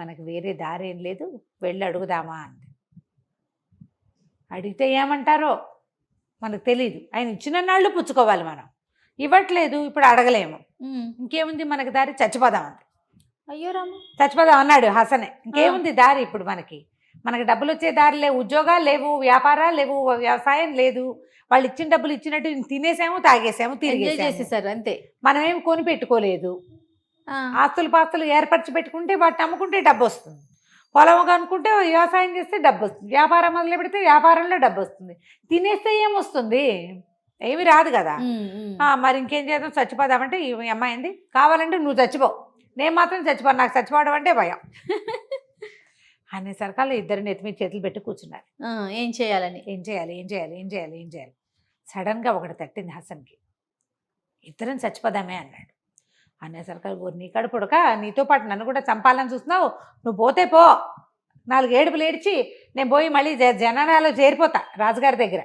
మనకు వేరే దారి ఏం లేదు, వెళ్ళి అడుగుదామా అంది. అడిగితే ఏమంటారో మనకు తెలీదు, ఆయన ఇచ్చిన నాళ్ళు పుచ్చుకోవాలి, మనం ఇవ్వట్లేదు, ఇప్పుడు అడగలేము, ఇంకేముంది మనకి దారి, చచ్చిపోదామంది. అయ్యో రామ, చచ్చిపోదాం అన్నాడు హసనే. ఇంకేముంది దారి ఇప్పుడు మనకి డబ్బులు వచ్చే దారి లేవు, ఉద్యోగాలు లేవు, వ్యాపారాలు లేవు, వ్యవసాయం లేదు, వాళ్ళు ఇచ్చిన డబ్బులు ఇచ్చినట్టు తినేసాము, తాగేసాము, తిరిగేసేసారు అంతే. మనమేం కొని పెట్టుకోలేదు. ఆస్తులు పాస్తులు ఏర్పరిచి పెట్టుకుంటే వాటిని అమ్ముకుంటే డబ్బు వస్తుంది, పొలం కనుక్కుంటే వ్యవసాయం చేస్తే డబ్బు వస్తుంది, వ్యాపారం మొదలు పెడితే వ్యాపారంలో డబ్బు వస్తుంది, తినేస్తే ఏమొస్తుంది, ఏమి రాదు కదా. మరి ఇంకేం చేద్దాం, చచ్చిపోదామంటే ఈ అమ్మాయి ఏంది, కావాలంటే నువ్వు చచ్చిపో, నేను మాత్రం చచ్చిపోను, నాకు చచ్చిపోవడం అంటే భయం అనేసరికల్లా ఇద్దరు నెత్తిమీద చేతులు పెట్టి కూర్చున్నారు. ఏం చేయాలి. సడన్గా ఒకటి తట్టింది హసన్కి, ఇద్దరం చచ్చిపోదామే అన్నాడు. అనేసరికి నీ కడుపుడక, నీతో పాటు నన్ను కూడా చంపాలని చూస్తున్నావు, నువ్వు పోతే పో, 4 ఏడుపులు ఏడ్చి నేను పోయి మళ్ళీ జనాలలో చేరిపోతా రాజుగారి దగ్గర,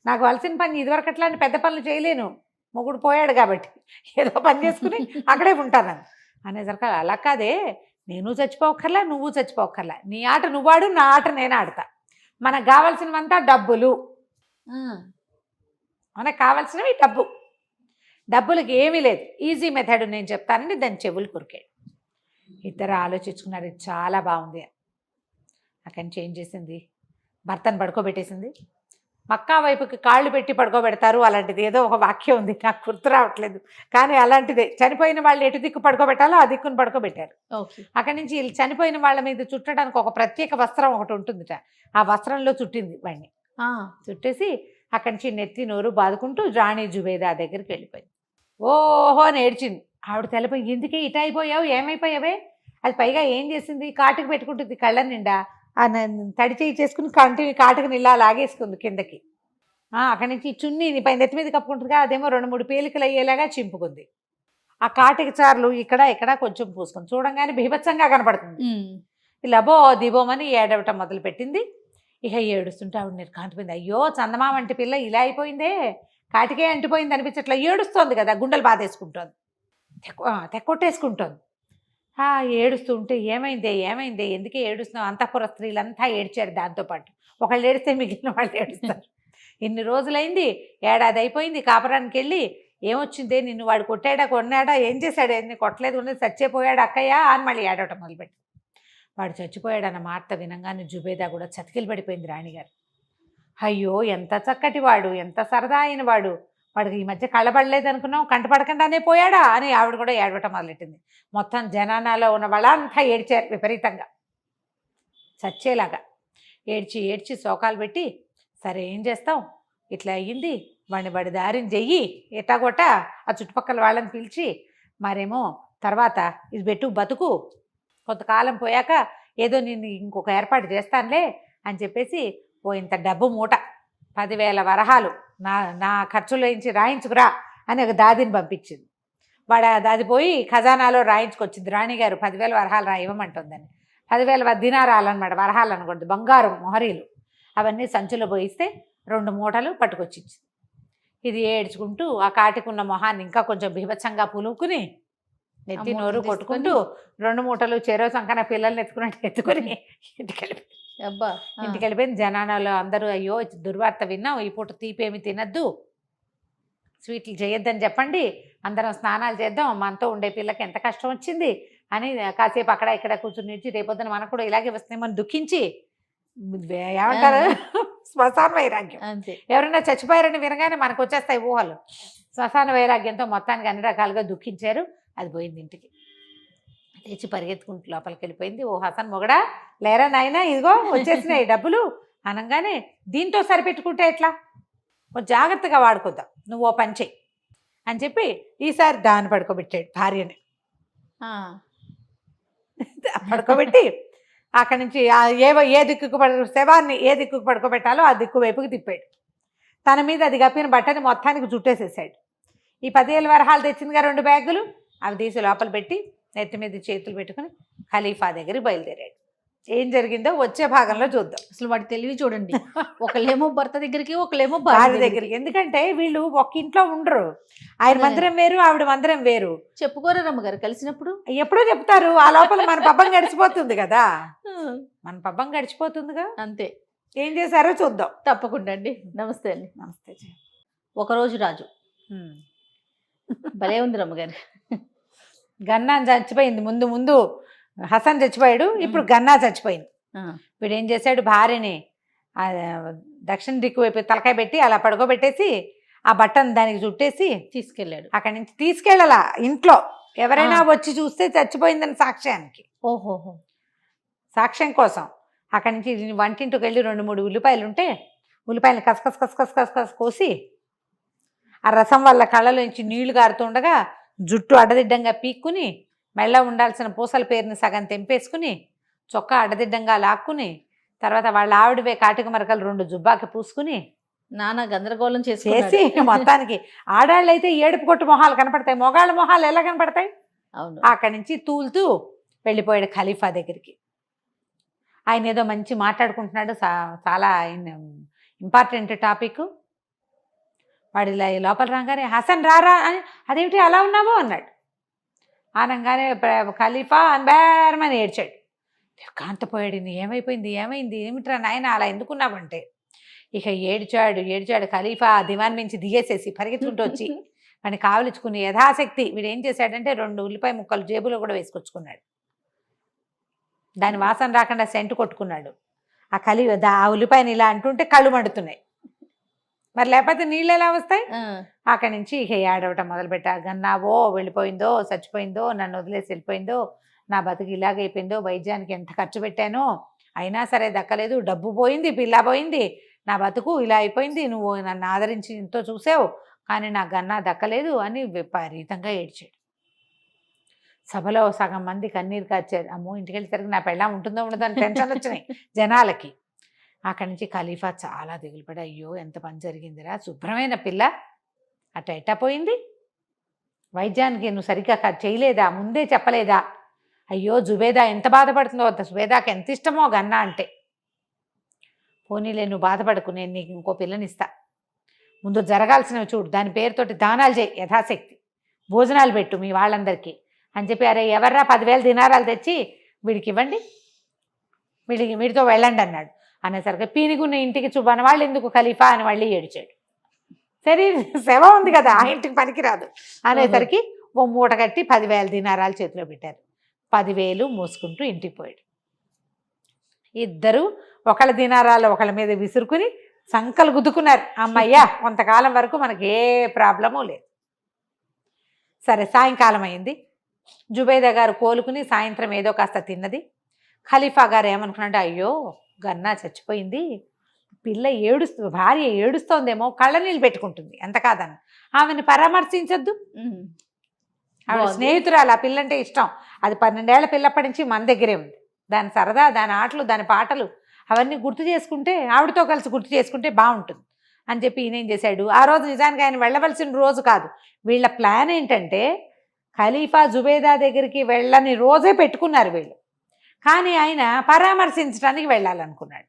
నాకు వలసిన పని ఇదివరకు అట్లాంటి పెద్ద పనులు చేయలేను, మొగుడు పోయాడు కాబట్టి ఏదో పని చేసుకుని అక్కడే ఉంటాను అనేసరికి అలా కాదే, నేను చచ్చిపోక్కర్లా, నువ్వు చచ్చిపోక్కర్లా, నీ ఆట నువ్వు ఆడు, నా ఆట నేను ఆడతా, మనకు కావాల్సినవంతా డబ్బులు, మనకు కావాల్సినవి డబ్బులకి ఏమీ లేదు, ఈజీ మెథడ్ నేను చెప్తానని దాని చెవులు కొరికాడు. ఇద్దరు ఆలోచించుకున్నారు, ఇది చాలా బాగుంది. అక్కడి నుంచి ఏం చేసింది, భర్తను పడుకోబెట్టేసింది. మక్కా వైపుకి కాళ్ళు పెట్టి పడుకోబెడతారు, అలాంటిది ఏదో ఒక వాక్యం ఉంది, నాకు గుర్తు రావట్లేదు, కానీ అలాంటిదే. చనిపోయిన వాళ్ళు ఎటు దిక్కు పడుకోబెట్టాలో ఆ దిక్కును పడుకోబెట్టారు. అక్కడి నుంచి వీళ్ళు చనిపోయిన వాళ్ళ మీద చుట్టడానికి ఒక ప్రత్యేక వస్త్రం ఒకటి ఉంటుందిట, ఆ వస్త్రంలో చుట్టింది వాడిని. చుట్టేసి అక్కడి నుంచి నెత్తి నోరు బాదుకుంటూ రాణి జుబేదా దగ్గరికి వెళ్ళిపోయింది. ఓహో అని ఏడ్చింది. ఆవిడ తెలపోయి, ఎందుకే ఇట అయిపోయావు, ఏమైపోయావే? అది పైగా ఏం చేసింది, కాటుకు పెట్టుకుంటుంది కళ్ళ నిండా, తడి చేయి చేసుకుని కాటుకు నిల్లా లాగేసుకుంది కిందకి. అక్కడి నుంచి చున్నీని పైన నెత్తి మీద కప్పుకుంటుందిగా, అదేమో 2-3 పీలికలు అయ్యేలాగా చింపుకుంది. ఆ కాటికి చార్లు ఇక్కడ కొంచెం పూసుకుంది. చూడంగానే బీభత్సంగా కనపడుతుంది. లబో దిబోమని ఏడవటం మొదలుపెట్టింది. ఇక ఏడుస్తుంటే ఆవిడ నిర్కాంతిపోయింది. అయ్యో చందమా వంటి పిల్ల ఇలా అయిపోయిందే, కాటికే అంటిపోయింది అనిపించట్లా, ఏడుస్తోంది కదా, గుండెలు బాధేసుకుంటోంది, తెక్కొట్టేసుకుంటోంది. ఏడుస్తుంటే ఏమైందే ఎందుకే ఏడుస్తున్నావు? అంతఃపుర స్త్రీలంతా ఏడ్చారు దాంతోపాటు. ఒకళ్ళు ఏడిస్తే మిగిలిన వాళ్ళు ఏడుస్తారు. ఇన్ని రోజులైంది, ఏడాది అయిపోయింది కాపురానికి వెళ్ళి, ఏమొచ్చిందే, నిన్ను వాడు కొన్నాడా, ఏం చేశాడు, ఎన్ని కొట్టలేదు, ఉన్నది చచ్చిపోయాడు అక్కయ్య అని మళ్ళీ ఏడవటం మొదలుపెట్టి. వాడు చచ్చిపోయాడన్న మాట వినంగానే జుబేదా కూడా చతికిలు పడిపోయింది రాణిగారు. అయ్యో ఎంత చక్కటి వాడు, ఎంత సరదా అయిన వాడు, వాడికి ఈ మధ్య కళ్ళబడలేదు అనుకున్నాం, కంటపడకుండానే పోయాడా అని ఆవిడ కూడా ఏడవటం మొదలెట్టింది. మొత్తం జనానాలో ఉన్న వాళ్ళంతా ఏడ్చారు విపరీతంగా, చచ్చేలాగా ఏడ్చి శోకాలు పెట్టి, సరే ఏం చేస్తాం, ఇట్లా అయ్యింది, వాడి దారిని చెయ్యి ఎట్టాగొట్ట ఆ చుట్టుపక్కల వాళ్ళని పిలిచి, మరేమో తర్వాత ఇది పెట్టు బతుకు, కొంతకాలం పోయాక ఏదో నేను ఇంకొక ఏర్పాటు చేస్తానులే అని చెప్పేసి ఇంత డబ్బు మూట 10,000 వరహాలు నా ఖర్చులోంచి రాయించుకురా అని ఒక దాదిని పంపించింది. వాడు దాది పోయి ఖజానాలో రాయించుకొచ్చింది. రాణిగారు 10,000 వరహాలు ఇవ్వమంటుందని. 10,000 దినారాలు అనమాట, వరహాలు అనకూడదు, బంగారం మొహరీలు. అవన్నీ సంచులో పోయిస్తే 2 మూటలు పట్టుకొచ్చింది. ఇది ఏడ్చుకుంటూ ఆ కాటికున్న మొహాన్ని ఇంకా కొంచెం బీభత్సంగా పులుకుని నెత్తి నోరు కొట్టుకుంటూ 2 మూటలు చెరో సంకన పిల్లల్ని ఎత్తుకుని ఇంటికి వెళ్ళిపోయింది. జనానాలో అందరూ, అయ్యో దుర్వార్త విన్నాం, ఈ పూట తీపేమి తినద్దు, స్వీట్లు చేయొద్దని చెప్పండి, అందరం స్నానాలు చేద్దాం, మనతో ఉండే పిల్లకి ఎంత కష్టం వచ్చింది అని కాసేపు అక్కడ ఇక్కడ కూర్చుని నిలిచి, రేపొద్దున మనకు కూడా ఇలాగే వస్తున్నామని దుఃఖించి, ఏమంటారు శ్మశాన వైరాగ్యం, ఎవరైనా చచ్చిపోయారని వినగానే మనకు వచ్చేస్తాయి ఊహలు. శ్మశాన వైరాగ్యంతో మొత్తానికి అన్ని రకాలుగా దుఃఖించారు. అది పోయింది. ఇంటికి తెచ్చి పరిగెత్తుకుంటూ లోపలికి వెళ్ళిపోయింది. ఓ హసన్ మొగడా, లేరా నాయనా, ఇదిగో వచ్చేసినాయి డబ్బులు అనగానే, దీంతో సరిపెట్టుకుంటే ఎట్లా, కొంచెం జాగ్రత్తగా వాడుకుందాం, నువ్వు ఓ పని చెయ్యి అని చెప్పి ఈసారి దాన్ని పడుకోబెట్టాడు భార్యని. పడుకోబెట్టి అక్కడి నుంచి ఏ దిక్కుకు శవాన్ని ఏ దిక్కుకు పడుకోబెట్టాలో ఆ దిక్కు వైపుకి తిప్పాడు. తన మీద అది కప్పిన బట్టని మొత్తానికి చుట్టేసేసాడు. ఈ 10,000 వరహాలు తెచ్చిందిగా 2 బ్యాగులు, అవి తీసి లోపల పెట్టి నెత్తి మీద చేతులు పెట్టుకుని ఖలీఫా దగ్గరికి బయలుదేరాడు. ఏం జరిగిందో వచ్చే భాగంలో చూద్దాం. అసలు వాడి తెలివి చూడండి, ఒకళ్ళేమో భర్త దగ్గరికి, ఒకళ్ళేమో భార్య దగ్గరికి. ఎందుకంటే వీళ్ళు ఒక ఇంట్లో ఉండరు, ఆయన మందిరం వేరు, ఆవిడ మందిరం వేరు. చెప్పుకోరా రమ్మగారు కలిసినప్పుడు? ఎప్పుడో చెప్తారు, ఆ లోపల మన పబ్బం గడిచిపోతుంది కదా, మన పబ్బం గడిచిపోతుందిగా. అంతే. ఏం చేశారో చూద్దాం. తప్పకుండా అండి. నమస్తే అండి. నమస్తే. ఒకరోజు రాజు. భలే ఉంది రమ్మగారు. గన్నా చచ్చిపోయింది, ముందు హసన్ చచ్చిపోయాడు, ఇప్పుడు గన్నా చచ్చిపోయింది. వీడు ఏం చేశాడు, భార్యని దక్షిణ దిక్కు వైపు తలకాయ పెట్టి అలా పడుకోబెట్టేసి ఆ బట్టను దానికి చుట్టేసి తీసుకెళ్ళాడు. అక్కడి నుంచి తీసుకెళ్ళాలా, ఇంట్లో ఎవరైనా వచ్చి చూస్తే చచ్చిపోయిందని సాక్ష్యానికి. ఓహోహో, సాక్ష్యం కోసం అక్కడి నుంచి వంటింటికి వెళ్ళి 2-3 ఉల్లిపాయలు ఉంటే ఉల్లిపాయలు కసకస కోసి ఆ రసం వల్ల కళ్ళలోంచి నీళ్లు గారుతుండగా జుట్టు అడ్డదిడ్డంగా పీక్కుని, మెళ్ళ ఉండాల్సిన పూసల పేరుని సగం తెంపేసుకుని, చొక్కా అడ్డదిడ్డంగా లాక్కుని, తర్వాత వాళ్ళ ఆవిడవే కాటిక మరకలు 2 జుబ్బాకి పూసుకుని నానా గందరగోళం చేసి మొత్తానికి ఆడాళ్ళు అయితే ఏడుపు కొట్టు మొహాలు కనపడతాయి, మొగాళ్ళ మొహాలు ఎలా కనపడతాయి. అవును. అక్కడి నుంచి తూలుతూ వెళ్ళిపోయాడు ఖలీఫా దగ్గరికి. ఆయన ఏదో మంచి మాట్లాడుకుంటున్నాడు, చాలా ఇంపార్టెంట్ టాపిక్. వాడు ఇలా లోపల రాగానే హసన్ రారా అని, అదేమిటి అలా ఉన్నావు అన్నాడు. అనగానే ఖలీఫా బేరమని ఏడ్చాడు. కాంతపోయాడు, ఏమైపోయింది ఏమైంది ఏమిట్రా నాయన అలా ఎందుకున్నావంటే, ఇక ఏడ్చాడు. ఖలీఫా దివాన్ మించి దిగేసేసి పరిగెత్తుకుంటూ వచ్చి వాడిని కావలించుకుని యథాశక్తి వీడు ఏం చేశాడంటే 2 ఉల్లిపాయ ముక్కలు జేబులో కూడా వేసుకొచ్చుకున్నాడు. దాని వాసన రాకుండా సెంటు కొట్టుకున్నాడు. ఆ ఉల్లిపాయని ఇలా అంటుంటే కళ్ళు మండుతున్నాయి, మరి లేకపోతే నీళ్ళు ఎలా వస్తాయి. అక్కడి నుంచి ఇక ఏడవటం మొదలుపెట్టా. గన్నావో వెళ్ళిపోయిందో, చచ్చిపోయిందో, నన్ను వదిలేసి వెళ్ళిపోయిందో, నా బతుకు ఇలాగైపోయిందో, వైద్యానికి ఎంత ఖర్చు పెట్టానో అయినా సరే దక్కలేదు, డబ్బు పోయింది, పిల్ల పోయింది, నా బతుకు ఇలా అయిపోయింది, నువ్వు నన్ను ఆదరించి ఎంతో చూసావు కానీ నా గన్నా దక్కలేదు అని విపరీతంగా ఏడ్చాడు. సభలో సగం మంది కన్నీరు కార్చారు. అమ్మో ఇంటికి వెళ్ళేసరికి నా పెళ్ళాం ఉంటుందో ఉండదో అని టెన్షన్ వచ్చినాయి జనాలకి. అక్కడి నుంచి ఖలీఫా చాలా దిగులుపడి, అయ్యో ఎంత పని జరిగిందిరా, శుభ్రమైన పిల్ల అట్ట ఎట్టా పోయింది, వైద్యానికి నువ్వు సరిగ్గా చేయలేదా, ముందే చెప్పలేదా, అయ్యో జుబేదా ఎంత బాధపడుతుందో, జుబేదాకి ఎంత ఇష్టమో గన్నా అంటే. పోనీలే నువ్వు బాధపడకు, నేను నీకు ఇంకో పిల్లనిస్తా, ముందు జరగాల్సినవి చూడు, దాని పేరుతోటి దానాలు చేయి, యథాశక్తి భోజనాలు పెట్టు మీ వాళ్ళందరికీ అని చెప్పి, అరే ఎవర్రా 10,000 దినారాలు తెచ్చి వీడికి ఇవ్వండి, వీడితో వెళ్ళండి అన్నాడు. అనేసరికి పీనిగున్న ఇంటికి చూపని వాళ్ళు ఎందుకు ఖలీఫా అని మళ్ళీ ఏడిచాడు. సరే శవ ఉంది కదా ఆ ఇంటికి పనికిరాదు అనేసరికి ఓ మూట కట్టి 10,000 దినారాలు చేతిలో పెట్టారు. 10,000 మోసుకుంటూ ఇంటికి పోయాడు. ఇద్దరు ఒకళ్ళ దినారాలు ఒకళ్ళ మీద విసురుకుని సంకలు గుద్దుకున్నారు. అమ్మయ్యా కొంతకాలం వరకు మనకి ఏ ప్రాబ్లము లేదు. సరే సాయంకాలం అయింది. జుబైదా గారు కోలుకుని సాయంత్రం ఏదో కాస్త తిన్నది. ఖలీఫా గారు ఏమనుకున్నాడు, అయ్యో గన్నా చచ్చిపోయింది, పిల్ల భార్య ఏడుస్తోందేమో, కళ్ళ నీళ్ళు పెట్టుకుంటుంది ఎంత కాదని, ఆమెను పరామర్శించొద్దు. ఆవిడ స్నేహితురాలు, ఆ పిల్లంటే ఇష్టం, అది 12 ఏళ్ల పిల్లప్పటి నుంచి మన దగ్గరే ఉంది. దాని సరదా, దాని ఆటలు, దాని పాటలు అవన్నీ గుర్తు చేసుకుంటే, ఆవిడతో కలిసి గుర్తు చేసుకుంటే బాగుంటుంది అని చెప్పి ఈయనేం చేశాడు, ఆ రోజు నిజానికి ఆయన వెళ్ళవలసిన రోజు కాదు, వీళ్ళ ప్లాన్ ఏంటంటే ఖలీఫా జుబేదా దగ్గరికి వెళ్ళని రోజే పెట్టుకున్నారు వీళ్ళు, కానీ ఆయన పరామర్శించడానికి వెళ్ళాలనుకున్నాడు.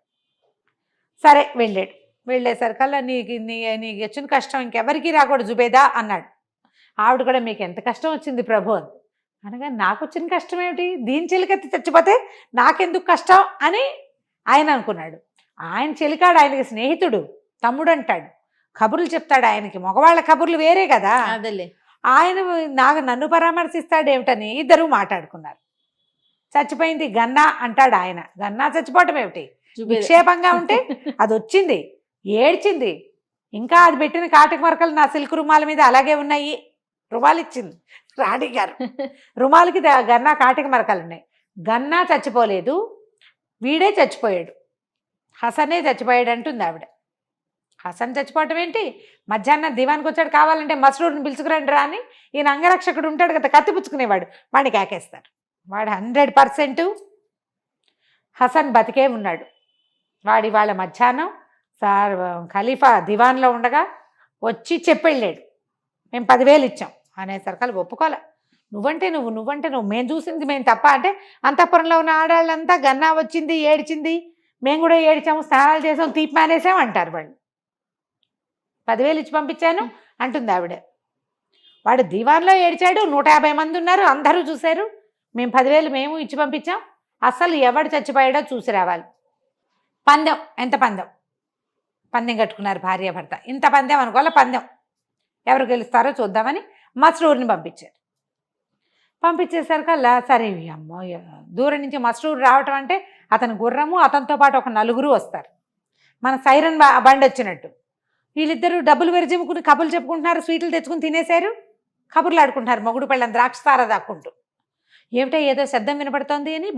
సరే వెళ్ళాడు. వెళ్ళేసరికల్లా నీకు వచ్చిన కష్టం ఇంకెవరికి రాకూడదు జుబేదా అన్నాడు. ఆవిడ కూడా మీకు ఎంత కష్టం వచ్చింది ప్రభు అని అనగా, నాకు వచ్చిన కష్టం ఏమిటి, దీని చెలికెత్తి చచ్చిపోతే నాకెందుకు కష్టం అని ఆయన అనుకున్నాడు. ఆయన చెలికాడు, ఆయనకి స్నేహితుడు, తమ్ముడు అంటాడు, కబుర్లు చెప్తాడు ఆయనకి, మగవాళ్ళ కబుర్లు వేరే కదా, ఆయన నన్ను పరామర్శిస్తాడు ఏమిటని ఇద్దరు మాట్లాడుకున్నారు. చచ్చిపోయింది గన్నా అంటాడు ఆయన, గన్నా చచ్చిపోవటం ఏమిటి, విక్షేపంగా ఉంటే అది వచ్చింది, ఏడ్చింది, ఇంకా అది పెట్టిన కాటిక మరకలు నా సిల్క్ రుమాల మీద అలాగే ఉన్నాయి, రుమాలు ఇచ్చింది రాణి గారు, రుమాలకి గన్నా కాటిక మరకలు ఉన్నాయి, గన్నా చచ్చిపోలేదు, వీడే చచ్చిపోయాడు, హసనే చచ్చిపోయాడు అంటుంది ఆవిడ. హసన్ చచ్చిపోవటం ఏంటి, మధ్యాహ్నం దివానికి వచ్చాడు, కావాలంటే మస్రూర్ని పిలుచుకురండి రా అని ఈయన అంగరక్షకుడు ఉంటాడు కదా కత్తి పుచ్చుకునేవాడు, వాడిని కేకేస్తాడు. వాడు 100% హసన్ బతికే ఉన్నాడు. వాడి వాళ్ళ మధ్యాహ్నం ఖలీఫా దివాన్లో ఉండగా వచ్చి చెప్పెళ్ళాడు, మేము 10,000 ఇచ్చాం అనేసరికి ఒప్పుకోలే, నువ్వంటే నువ్వు మేము చూసింది మేము తప్ప అంటే, అంతఃపురంలో ఉన్న ఆడాళ్ళంతా గన్నా వచ్చింది ఏడ్చింది, మేము కూడా ఏడ్చాము, స్నానాలు చేసాం, తీపి మానేసాం అంటారు వాళ్ళు. 10,000 ఇచ్చి పంపించాను అంటుంది ఆవిడ. వాడు దివాన్లో ఏడ్చాడు, 150 మంది ఉన్నారు, అందరూ చూశారు, మేము 10,000 మేము ఇచ్చి పంపించాం, అసలు ఎవడు చచ్చిపోయాడో చూసి రావాలి. పందెం, ఎంత పందెం కట్టుకున్నారు భార్యాభర్త, ఇంత పందెం అనుకోవాలి, పందెం ఎవరు గెలుస్తారో చూద్దామని మస్రూర్ని పంపించారు. పంపించేసరికల్లా సరే అమ్మో, దూరం నుంచి మస్రూర్ రావటం అంటే అతని గుర్రము, అతనితో పాటు ఒక 4 వస్తారు, మన సైరన్ బండి వచ్చినట్టు. వీళ్ళిద్దరూ డబ్బులు వెరజిమ్ముకుని కబుర్లు చెప్పుకుంటున్నారు, స్వీట్లు తెచ్చుకుని తినేశారు, కబుర్లు ఆడుకుంటున్నారు, మొగుడు పెళ్ళని ద్రాక్షతార దాక్కుంటూ. ఏమిటో ఏదో శబ్దం వినపడుతోంది అని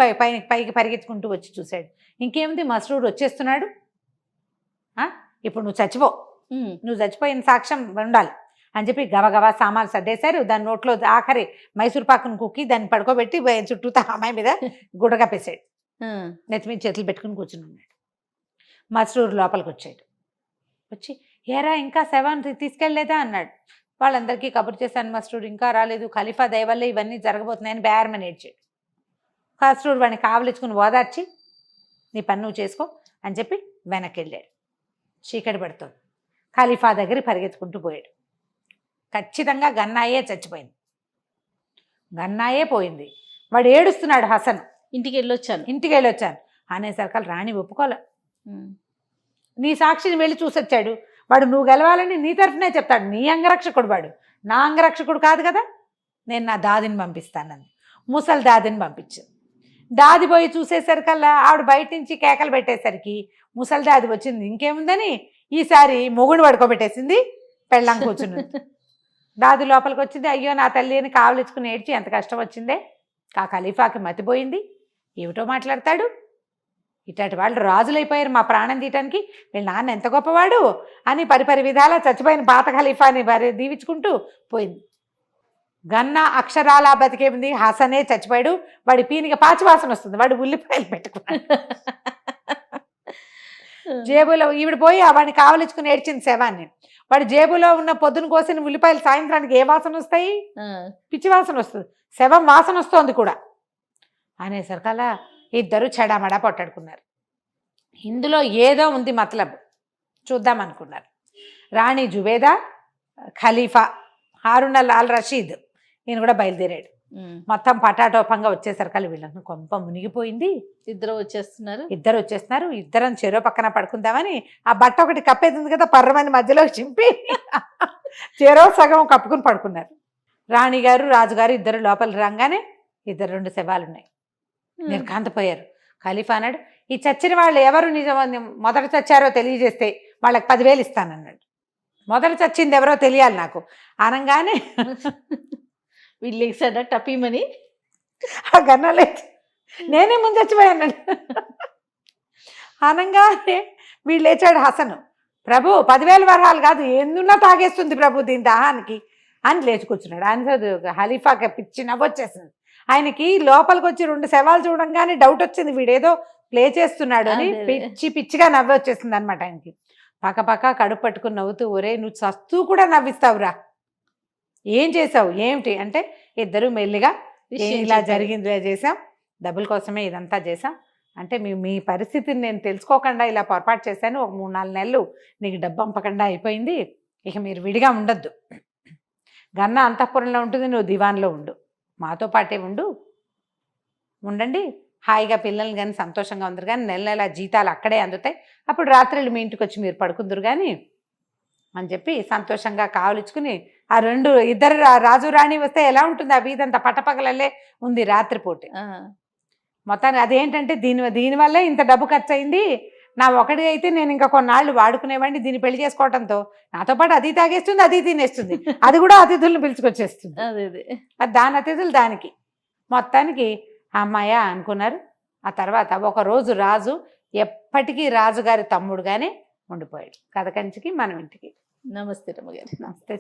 పైకి పరిగెత్తుకుంటూ వచ్చి చూశాడు. ఇంకేముంది, మస్రూర్ వచ్చేస్తున్నాడు, ఇప్పుడు నువ్వు చచ్చిపోయిన సాక్ష్యం ఉండాలి అని చెప్పి గబగబా సామాన్లు సర్దేశారు. దాని నోట్లో ఆఖరి మైసూర్ పాకును కుక్కి దాన్ని పడుకోబెట్టి చుట్టూతా అమ్మాయి మీద గుడగప్పేశాడు, నెత్తి మీద చేతులు పెట్టుకుని కూర్చుని ఉన్నాడు. మస్రూర్ లోపలికి వచ్చాడు. వచ్చి ఏరా ఇంకా శవాన్ని తీసుకెళ్ళలేదా అన్నాడు. వాళ్ళందరికీ కబురు చేశాను, మస్రూర్ ఇంకా రాలేదు, ఖలీఫా దయవల్ల ఇవన్నీ జరగబోతున్నాయని బేరమని ఏడ్చాడు. మస్రూర్ వాడిని కావలించుకుని ఓదార్చి, నీ పని నువ్వు చేసుకో అని చెప్పి వెనక్కి వెళ్ళాడు. చీకటి పడుతుంది. ఖలీఫా దగ్గర పరిగెత్తుకుంటూ పోయాడు. ఖచ్చితంగా గన్నాయే చచ్చిపోయింది, గన్నాయే పోయింది. వాడు ఏడుస్తున్నాడు హసన్, ఇంటికి వెళ్ళొచ్చాను అనేసరికి రాణి ఒప్పుకోలే. నీ సాక్షిని వెళ్ళి చూసొచ్చాడు వాడు, నువ్వు గెలవాలని నీ తరఫునే చెప్తాడు, నీ అంగరక్షకుడు వాడు, నా అంగరక్షకుడు కాదు కదా, నేను నా దాదిని పంపిస్తానని ముసలి దాదిని పంపించాను. దాది పోయి చూసేసరికల్లా ఆవిడ బయట నుంచి కేకలు పెట్టేసరికి ముసలి దాది వచ్చింది. ఇంకేముందని ఈసారి మొగుడు పడుకోబెట్టేసింది, పెళ్ళాం కూర్చుని. దాది లోపలికి వచ్చింది. అయ్యో నా తల్లి అని కావలించుకుని ఏడ్చి ఎంత కష్టం వచ్చిందే. ఆ ఖలీఫాకి మతిపోయింది, ఏమిటో మాట్లాడతాడు, ఇట్లాంటి వాళ్ళు రాజులైపోయారు మా ప్రాణం తీయటానికి, వీళ్ళ నాన్న ఎంత గొప్పవాడు అని పరిపరి విధాలా చచ్చిపోయిన పాత ఖలీఫాని దీవించుకుంటూ పోయింది. గన్నా అక్షరాలా బతికే ఉంది, హసనే చచ్చిపోయాడు. వాడి పీనిక పాచి వాసన వస్తుంది, వాడు ఉల్లిపాయలు పెట్టుకున్నాడు జేబులో. ఈవిడ పోయి వాడిని కావలించుకుని ఏడ్చింది శవాన్ని. వాడి జేబులో ఉన్న పొద్దున కోసిన ఉల్లిపాయలు సాయంత్రానికి ఏ వాసన వస్తాయి, పిచ్చి వాసన వస్తుంది, శవం వాసన వస్తోంది కూడా అనేసరికల్లా ఇద్దరు చెడామడా పొట్టాడుకున్నారు. ఇందులో ఏదో ఉంది మతలబ్, చూద్దాం అనుకున్నారు. రాణి జుబేదా, ఖలీఫా హారూన్ అల్ రషీద్ ఈయన కూడా బయలుదేరాడు. మొత్తం పటాటోపంగా వచ్చేసరికి వీళ్ళని కొంప మునిగిపోయింది. ఇద్దరు వచ్చేస్తున్నారు. ఇద్దరం చెరో పక్కన పడుకుందామని ఆ బట్ట ఒకటి కప్పేది కదా పర్రమని మధ్యలో చింపి చెరో సగం కప్పుకుని పడుకున్నారు. రాణిగారు రాజుగారు ఇద్దరు లోపల రాగానే ఇద్దరు 2 శవాలు ఉన్నాయి, నిర్ఘాంతపోయారు. ఖలీఫా అన్నాడు, ఈ చచ్చిన వాళ్ళు ఎవరు మొదట చచ్చారో తెలియజేస్తే వాళ్ళకి 10,000 ఇస్తానన్నాడు. మొదట చచ్చింది ఎవరో తెలియాలి నాకు అనగానే వీళ్ళు లేచాడా టపీమని, ఆ గన్నలే నేనే ముందు చచ్చిపోయాను అనగానే వీళ్ళు లేచాడు హసను. ప్రభు 10,000 వరహాలు కాదు, ఎందున్నా తాగేస్తుంది ప్రభు దీని దాహానికి అని లేచి కూర్చున్నాడు. ఆయన ఖలీఫాకి పిచ్చి నవ్వొచ్చేసింది. ఆయనకి లోపలికి వచ్చి 2 శవాలు చూడంగానే డౌట్ వచ్చింది, వీడేదో ప్లే చేస్తున్నాడు అని పిచ్చిగా నవ్వి వచ్చేసింది అనమాట ఆయనకి. పక్క కడుపు పట్టుకుని నవ్వుతూ, ఒరే నువ్వు చస్తూ కూడా నవ్విస్తావురా, ఏం చేసావు ఏమిటి అంటే, ఇద్దరు మెల్లిగా ఇలా జరిగింది చేసాం, డబ్బుల కోసమే ఇదంతా చేసాం అంటే, మీ పరిస్థితిని నేను తెలుసుకోకుండా ఇలా పొరపాటు చేశాను, ఒక 3-4 నెలలు నీకు డబ్బు పంపకుండా అయిపోయింది, ఇక మీరు విడిగా ఉండొద్దు, గన్న అంతఃపురంలో ఉంటుంది, నువ్వు దివాన్లో ఉండు, మాతో పాటే ఉండండి, హాయిగా పిల్లల్ని కానీ సంతోషంగా ఉందరు కానీ నెల జీతాలు అక్కడే అందుతాయి, అప్పుడు రాత్రులు మీ ఇంటికి వచ్చి మీరు పడుకుందరు కానీ అని చెప్పి సంతోషంగా కావలించుకుని ఆ ఇద్దరు రాజు రాణి వస్తే ఎలా ఉంటుంది, ఆ వీధంతా పట్టపగలల్లే ఉంది రాత్రిపూట. మొత్తానికి అదేంటంటే దీనివల్లే ఇంత డబ్బు ఖర్చు అయింది, నా ఒకటి అయితే నేను ఇంకా కొన్నాళ్ళు వాడుకునేవాడిని, దీన్ని పెళ్లి చేసుకోవడంతో నాతో పాటు అది తాగేస్తుంది, అది తినేస్తుంది, అది కూడా అతిథులను పిలుచుకొచ్చేస్తుంది, అది దాని అతిథులు దానికి. మొత్తానికి అమ్మాయ అనుకున్నారు. ఆ తర్వాత ఒకరోజు రాజు ఎప్పటికీ రాజుగారి తమ్ముడుగానే ఉండిపోయాడు. కథ కంచికి మనం ఇంటికి. నమస్తే రమ్మగారు. నమస్తే.